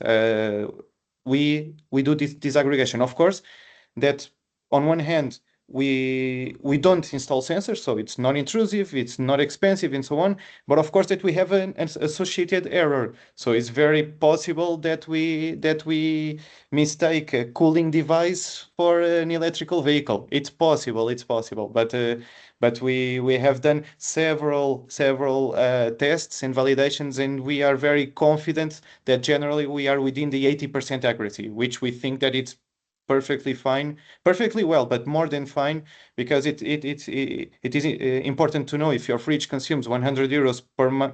we do this disaggregation. Of course, that on one hand, we don't install sensors, so it's non-intrusive, it's not expensive, and so on. But of course, that we have an associated error. So it's very possible that we mistake a cooling device for an electrical vehicle. It's possible, but we have done several tests and validations, and we are very confident that generally we are within the 80% accuracy, which we think that it's perfectly fine, perfectly well, but more than fine, because it is important to know if your fridge consumes 100 euros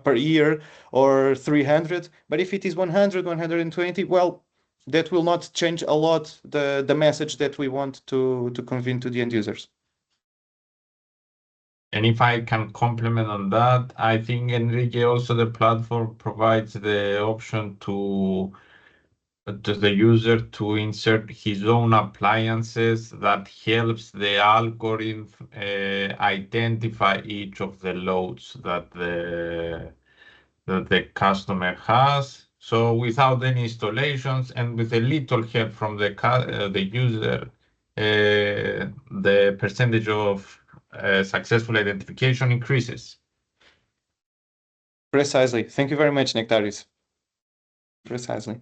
per year or 300. But if it is 100, 120, well, that will not change a lot the message that we want to convey to the end users. And if I can complement on that, I think, Enrique, also the platform provides the option to the user to insert his own appliances that helps the algorithm identify each of the loads that the customer has. So without any installations and with a little help from the user, the percentage of successful identification increases. Precisely. Thank you very much, Nectaris. Precisely.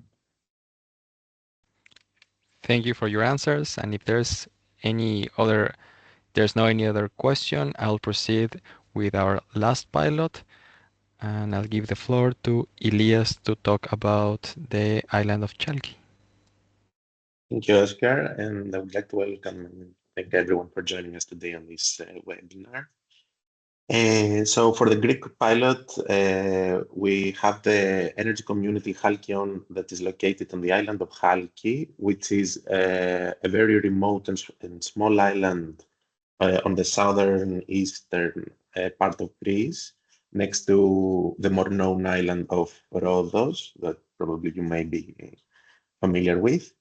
Thank you for your answers. And if there's no any other question, I'll proceed with our last pilot. And I'll give the floor to Elias to talk about the island of Chalky. Thank you, Oscar, and I would like to welcome and thank everyone for joining us today on this webinar. So for the Greek pilot, we have the energy community Halkion that is located on the island of Halki, which is a very remote and small island on the southern eastern part of Greece, next to the more known island of Rhodos, that probably you may be familiar with.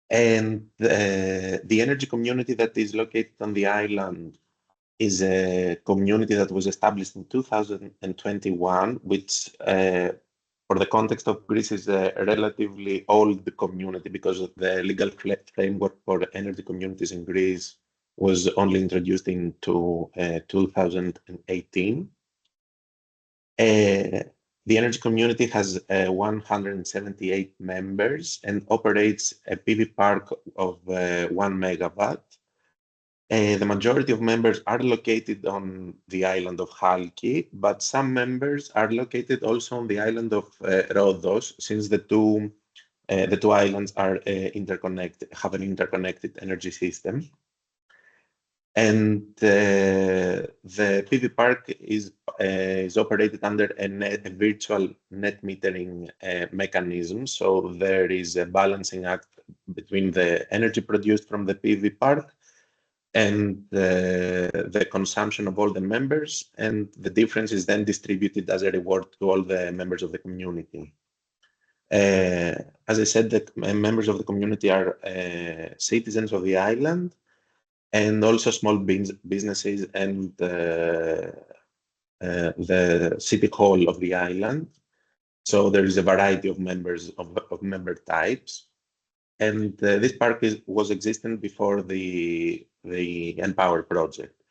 And the energy community that is located on the island is a community that was established in 2021, which for the context of Greece is a relatively old community because of the legal framework for energy communities in Greece was only introduced in 2018. The energy community has 178 members and operates a PV park of 1 megawatt. The majority of members are located on the island of Halki, but some members are located also on the island of Rhodos, since the two islands are interconnected, have an interconnected energy system. And the PV park is operated under a virtual net metering mechanism. So there is a balancing act between the energy produced from the PV park and the consumption of all the members, and the difference is then distributed as a reward to all the members of the community. As I said, the members of the community are citizens of the island, and also small businesses and the city hall of the island. So there is a variety of members of member types. And this park was existent before the Empower project.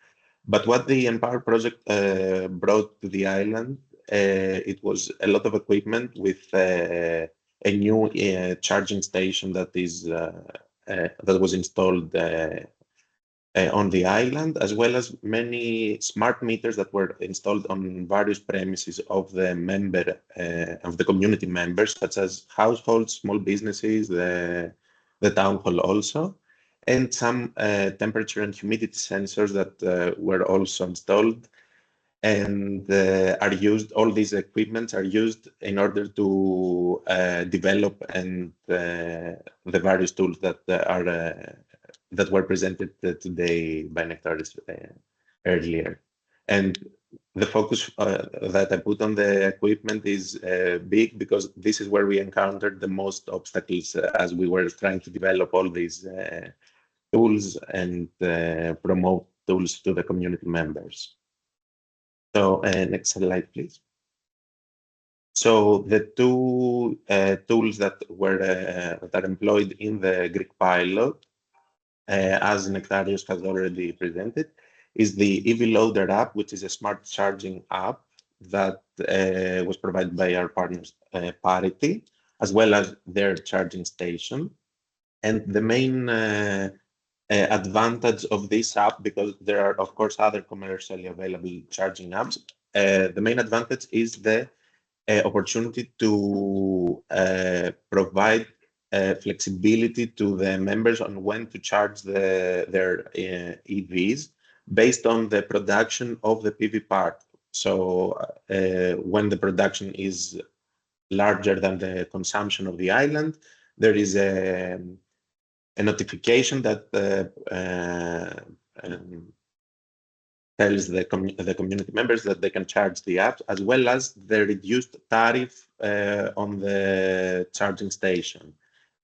But what the Empower project brought to the island, it was a lot of equipment with a new charging station that was installed on the island, as well as many smart meters that were installed on various premises of the community members, such as households, small businesses, the town hall also, and some temperature and humidity sensors that were also installed and are used. All these equipments are used in order to develop and the various tools that that were presented today by Nektaris earlier. And the focus that I put on the equipment is big because this is where we encountered the most obstacles as we were trying to develop all these tools and promote tools to the community members. So next slide, please. So the two tools that were that are employed in the Greek pilot, as Nektarios has already presented, is the EV Loader app, which is a smart charging app that was provided by our partners Parity, as well as their charging station. And the main advantage of this app, because there are of course other commercially available charging apps, the main advantage is the opportunity to provide flexibility to the members on when to charge their EVs based on the production of the PV park. So when the production is larger than the consumption of the island, there is a notification that tells the community members that they can charge the app, as well as the reduced tariff on the charging station.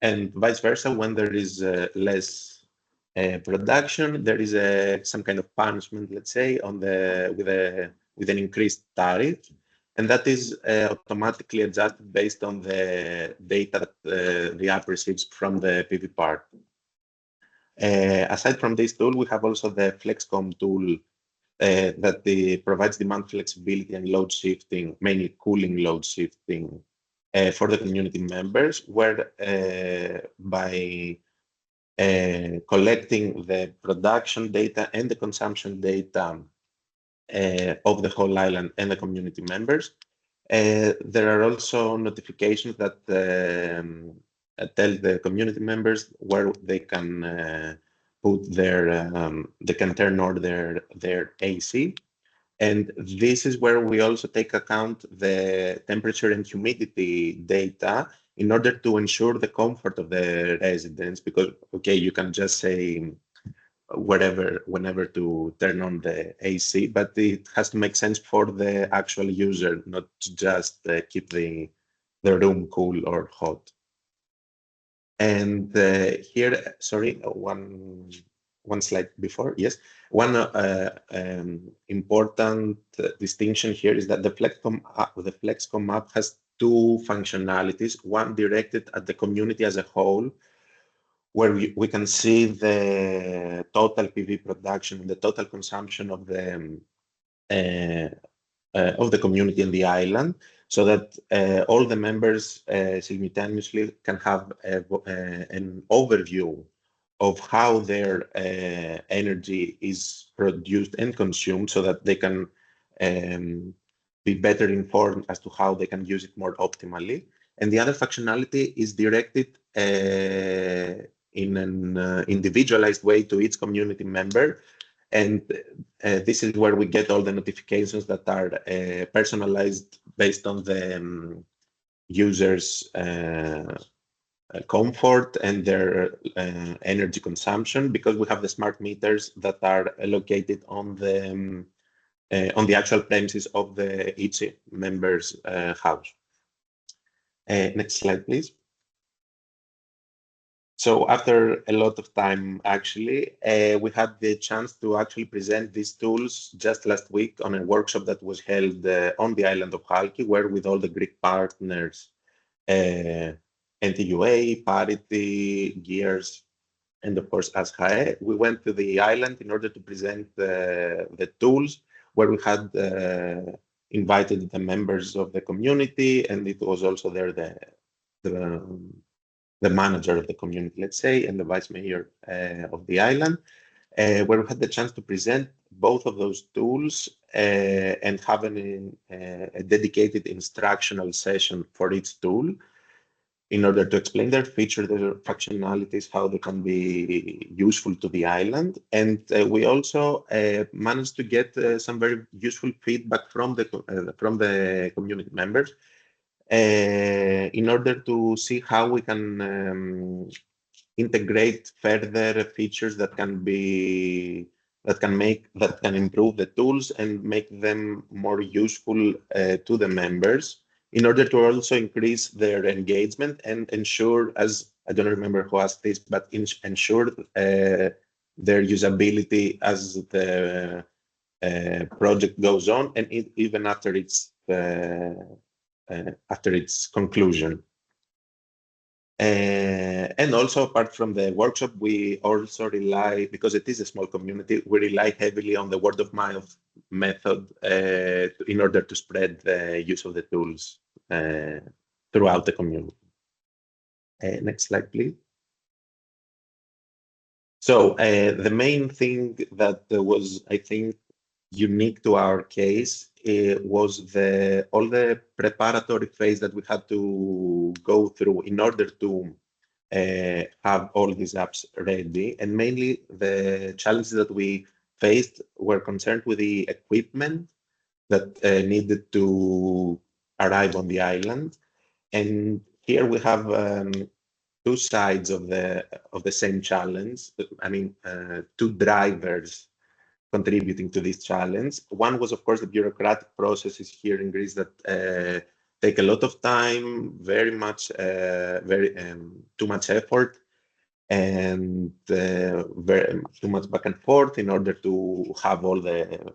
And vice versa, when there is less production, there is some kind of punishment, let's say, on with an increased tariff, and that is automatically adjusted based on the data that the app receives from the PV park. Aside from this tool, we have also the FlexCom tool that provides demand flexibility and load shifting, mainly cooling load shifting for the community members, where by collecting the production data and the consumption data of the whole island and the community members, there are also notifications that tell the community members where they can put their, they can turn on their AC. And this is where we also take account the temperature and humidity data in order to ensure the comfort of the residents, because, okay, you can just say whenever to turn on the AC, but it has to make sense for the actual user, not to just keep the room cool or hot. And here, sorry, one slide before, yes. One important distinction here is that the FlexCom app has two functionalities, one directed at the community as a whole, where we can see the total PV production, the total consumption of the community in the island, so that all the members simultaneously can have an overview of how their energy is produced and consumed, so that they can be better informed as to how they can use it more optimally. And the other functionality is directed in an individualized way to each community member. And this is where we get all the notifications that are personalized based on the users' comfort and their energy consumption, because we have the smart meters that are located on the actual premises of each member's house. Next slide, please. So after a lot of time, actually, we had the chance to actually present these tools just last week on a workshop that was held on the island of Chalki, where with all the Greek partners, NTUA, Parity, Gears, and of course ASHAE, we went to the island in order to present the tools, where we had invited the members of the community, and it was also there the manager of the community, let's say, and the vice mayor of the island, where we had the chance to present both of those tools and have a dedicated instructional session for each tool, in order to explain their features, their functionalities, how they can be useful to the island. And we also managed to get some very useful feedback from the community members in order to see how we can integrate further features that can improve the tools and make them more useful to the members, in order to also increase their engagement and ensure, as I don't remember who asked this, but ensure their usability as the project goes on, and even after its conclusion. And also, apart from the workshop, we also rely, because it is a small community, we rely heavily on the word of mouth method in order to spread the use of the tools throughout the community. Next slide, please. So the main thing that was, I think, unique to our case was all the preparatory phase that we had to go through in order to have all these apps ready. And mainly the challenges that we faced were concerned with the equipment that needed to arrive on the island. And here we have two sides of the same challenge. I mean, two drivers contributing to this challenge. One was, of course, the bureaucratic processes here in Greece that take a lot of time, very much, too much effort, and too much back and forth in order to have all the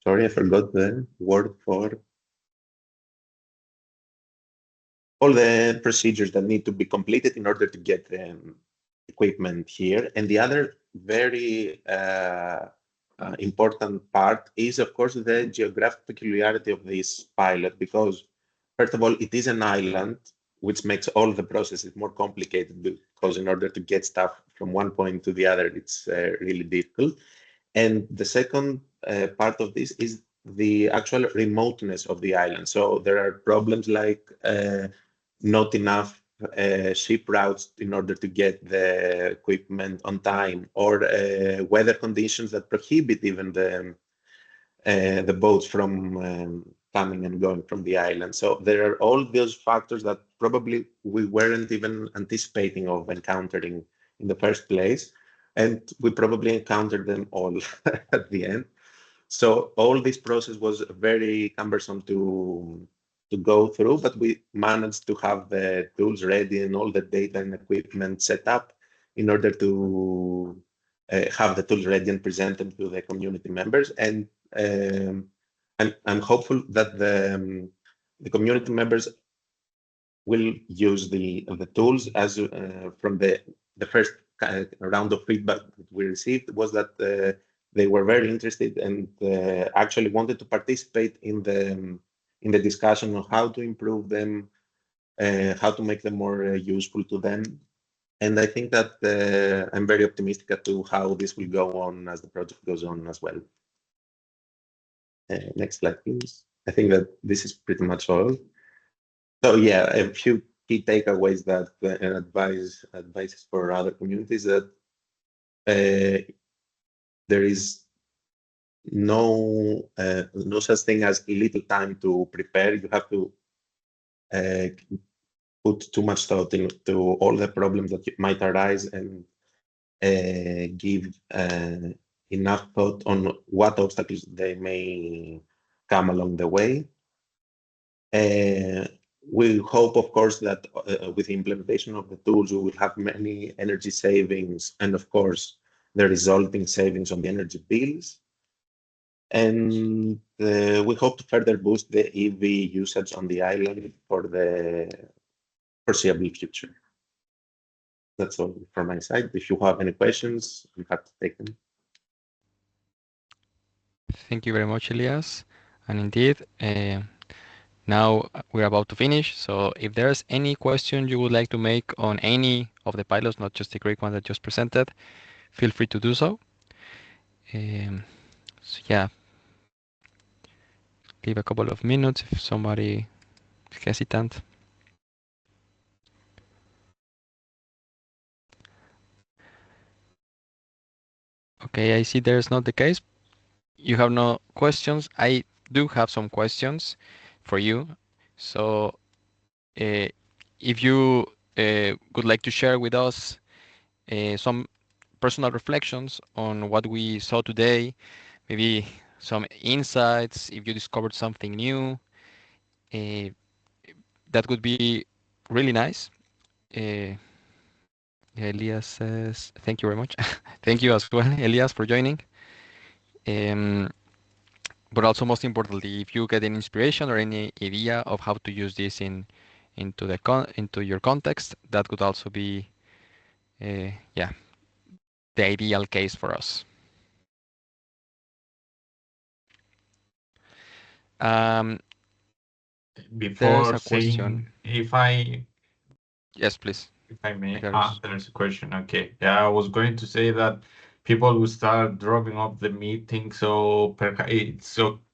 sorry, I forgot the word for all the procedures that need to be completed in order to get the equipment here. And the other very important part is, of course, the geographic peculiarity of this pilot, because, first of all, it is an island, which makes all the processes more complicated, because in order to get stuff from one point to the other, it's really difficult. And the second part of this is the actual remoteness of the island. So there are problems like not enough ship routes in order to get the equipment on time, or weather conditions that prohibit even the boats from coming and going from the island. So there are all those factors that probably we weren't even anticipating of encountering in the first place, and we probably encountered them all at the end. So all this process was very cumbersome to go through, but we managed to have the tools ready and all the data and equipment set up in order to have the tools ready and present them to the community members. And I'm hopeful that the community members will use the tools, as from the first round of feedback that we received was that they were very interested and actually wanted to participate in the discussion on how to improve them, how to make them more useful to them. And I think that I'm very optimistic as to how this will go on as the project goes on as well. Next slide, please. I think that this is pretty much all. So yeah, a few key takeaways that advices for other communities, that there is no such thing as little time to prepare. You have to put too much thought into all the problems that might arise, and give enough thought on what obstacles they may come along the way. We hope, of course, that with the implementation of the tools, we will have many energy savings, and of course, the resulting savings on the energy bills. And we hope to further boost the EV usage on the island for the foreseeable future. That's all from my side. If you have any questions, I'm happy to take them. Thank you very much, Elias. And indeed, now we're about to finish. So if there's any question you would like to make on any of the pilots, not just the Greek one that just presented, feel free to do so. So yeah, Give a couple of minutes if somebody is hesitant. Okay, I see there's not the case. You have no questions. I do have some questions for you. So if you would like to share with us some personal reflections on what we saw today, maybe some insights, if you discovered something new, that would be really nice. Elias says, thank you very much. Thank you as well, Elias, for joining. But also, most importantly, if you get any inspiration or any idea of how to use this into your context, that could also be, yeah, the ideal case for us. Before a saying, question. Yes, please. If I may, there's a question. Okay. Yeah, I was going to say that people will start dropping off the meeting, so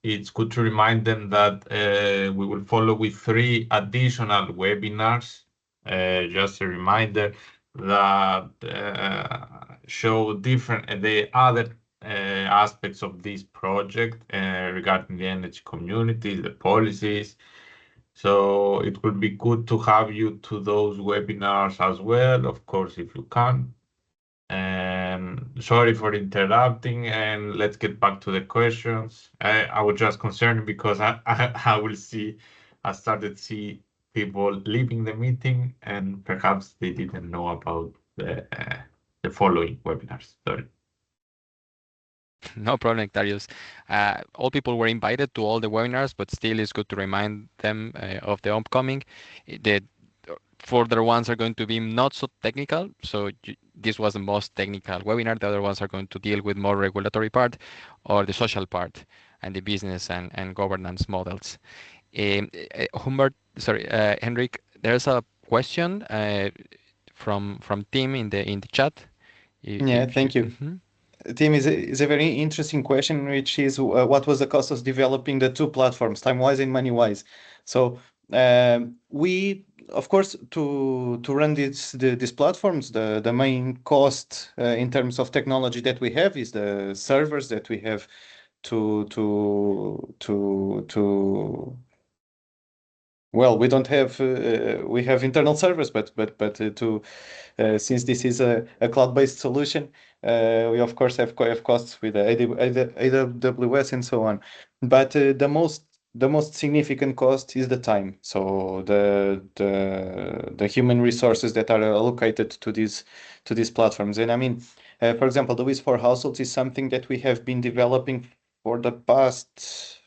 it's good to remind them that we will follow with 3 additional webinars. Just a reminder that show the other aspects of this project regarding the energy community, the policies. So it would be good to have you to those webinars as well, of course, if you can. Sorry for interrupting, and let's get back to the questions. I was just concerned because I started to see people leaving the meeting, and perhaps they didn't know about the following webinars. Sorry. No problem, Nectarius. All people were invited to all the webinars, but still it's good to remind them of the upcoming. The further ones are going to be not so technical. So this was the most technical webinar. The other ones are going to deal with more regulatory part or the social part and the business and governance models. Henrik, there's a question from Tim in the chat. Yeah, thank you. Tim, is a very interesting question, which is what was the cost of developing the 2 platforms, time-wise and money-wise? So we, of course, to run these platforms, the main cost in terms of technology that we have is the servers that we have well, we don't have we have internal servers, but since this is a cloud-based solution, we of course have costs with AWS and so on. But the most significant cost is the time. So the human resources that are allocated to these platforms. And I mean, for example, the WIS for Households is something that we have been developing for the past,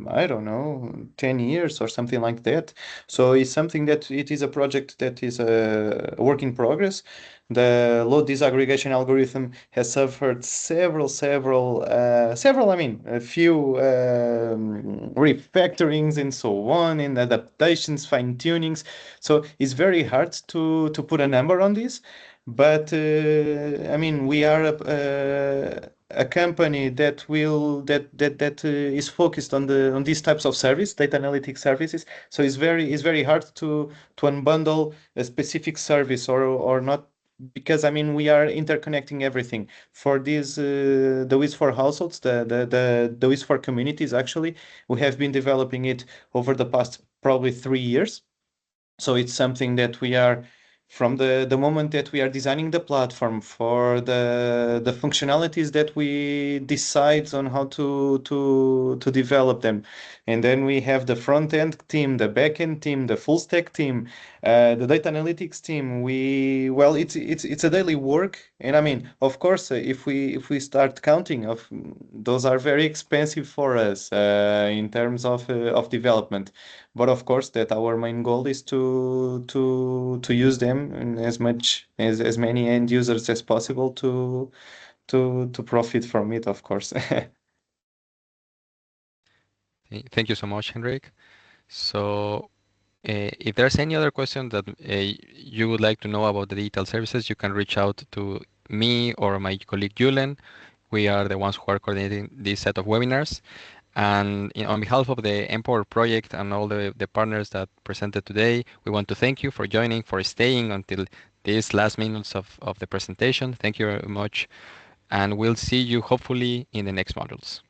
I don't know, 10 years or something like that. So it's something that it is a project that is a work in progress. The load disaggregation algorithm has suffered a few refactorings and so on, and adaptations, fine tunings. So it's very hard to put a number on this. But I mean, we are a company that is focused on these types of service, data analytics services. So it's very hard to unbundle a specific service or not, because I mean we are interconnecting everything. For this, the WIS for Households, the WIS for Communities, actually, we have been developing it over the past probably 3 years. So it's something that we are, from the moment that we are designing the platform, for the functionalities that we decide on how to develop them. And then we have the front-end team, the back-end team, the full-stack team, the data analytics team. Well, it's a daily work. And I mean, of course, if we start counting, those are very expensive for us in terms of development. But of course, that our main goal is to use them and as many end users as possible to profit from it, of course. Thank you so much, Henrik. So if there's any other question that you would like to know about the digital services, you can reach out to me or my colleague Julen. We are the ones who are coordinating this set of webinars. And on behalf of the Empower project and all the partners that presented today, we want to thank you for joining, for staying until these last minutes of the presentation. Thank you very much. And we'll see you hopefully in the next modules.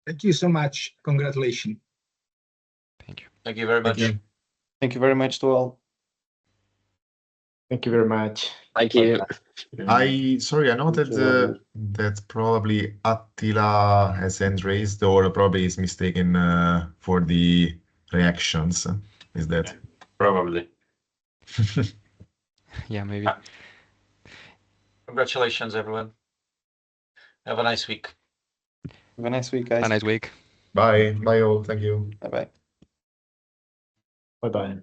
Thank you so much. Congratulations. Thank you. Thank you very much. Thank you very much to all. Thank you very much. Thank you. Sorry, I noted that probably Attila has hand raised or probably is mistaken for the reactions. Is that? Probably. Yeah, maybe. Congratulations, everyone. Have a nice week. Have a nice week, guys. Have a nice week. Bye. Bye all. Thank you. Bye-bye. Bye-bye.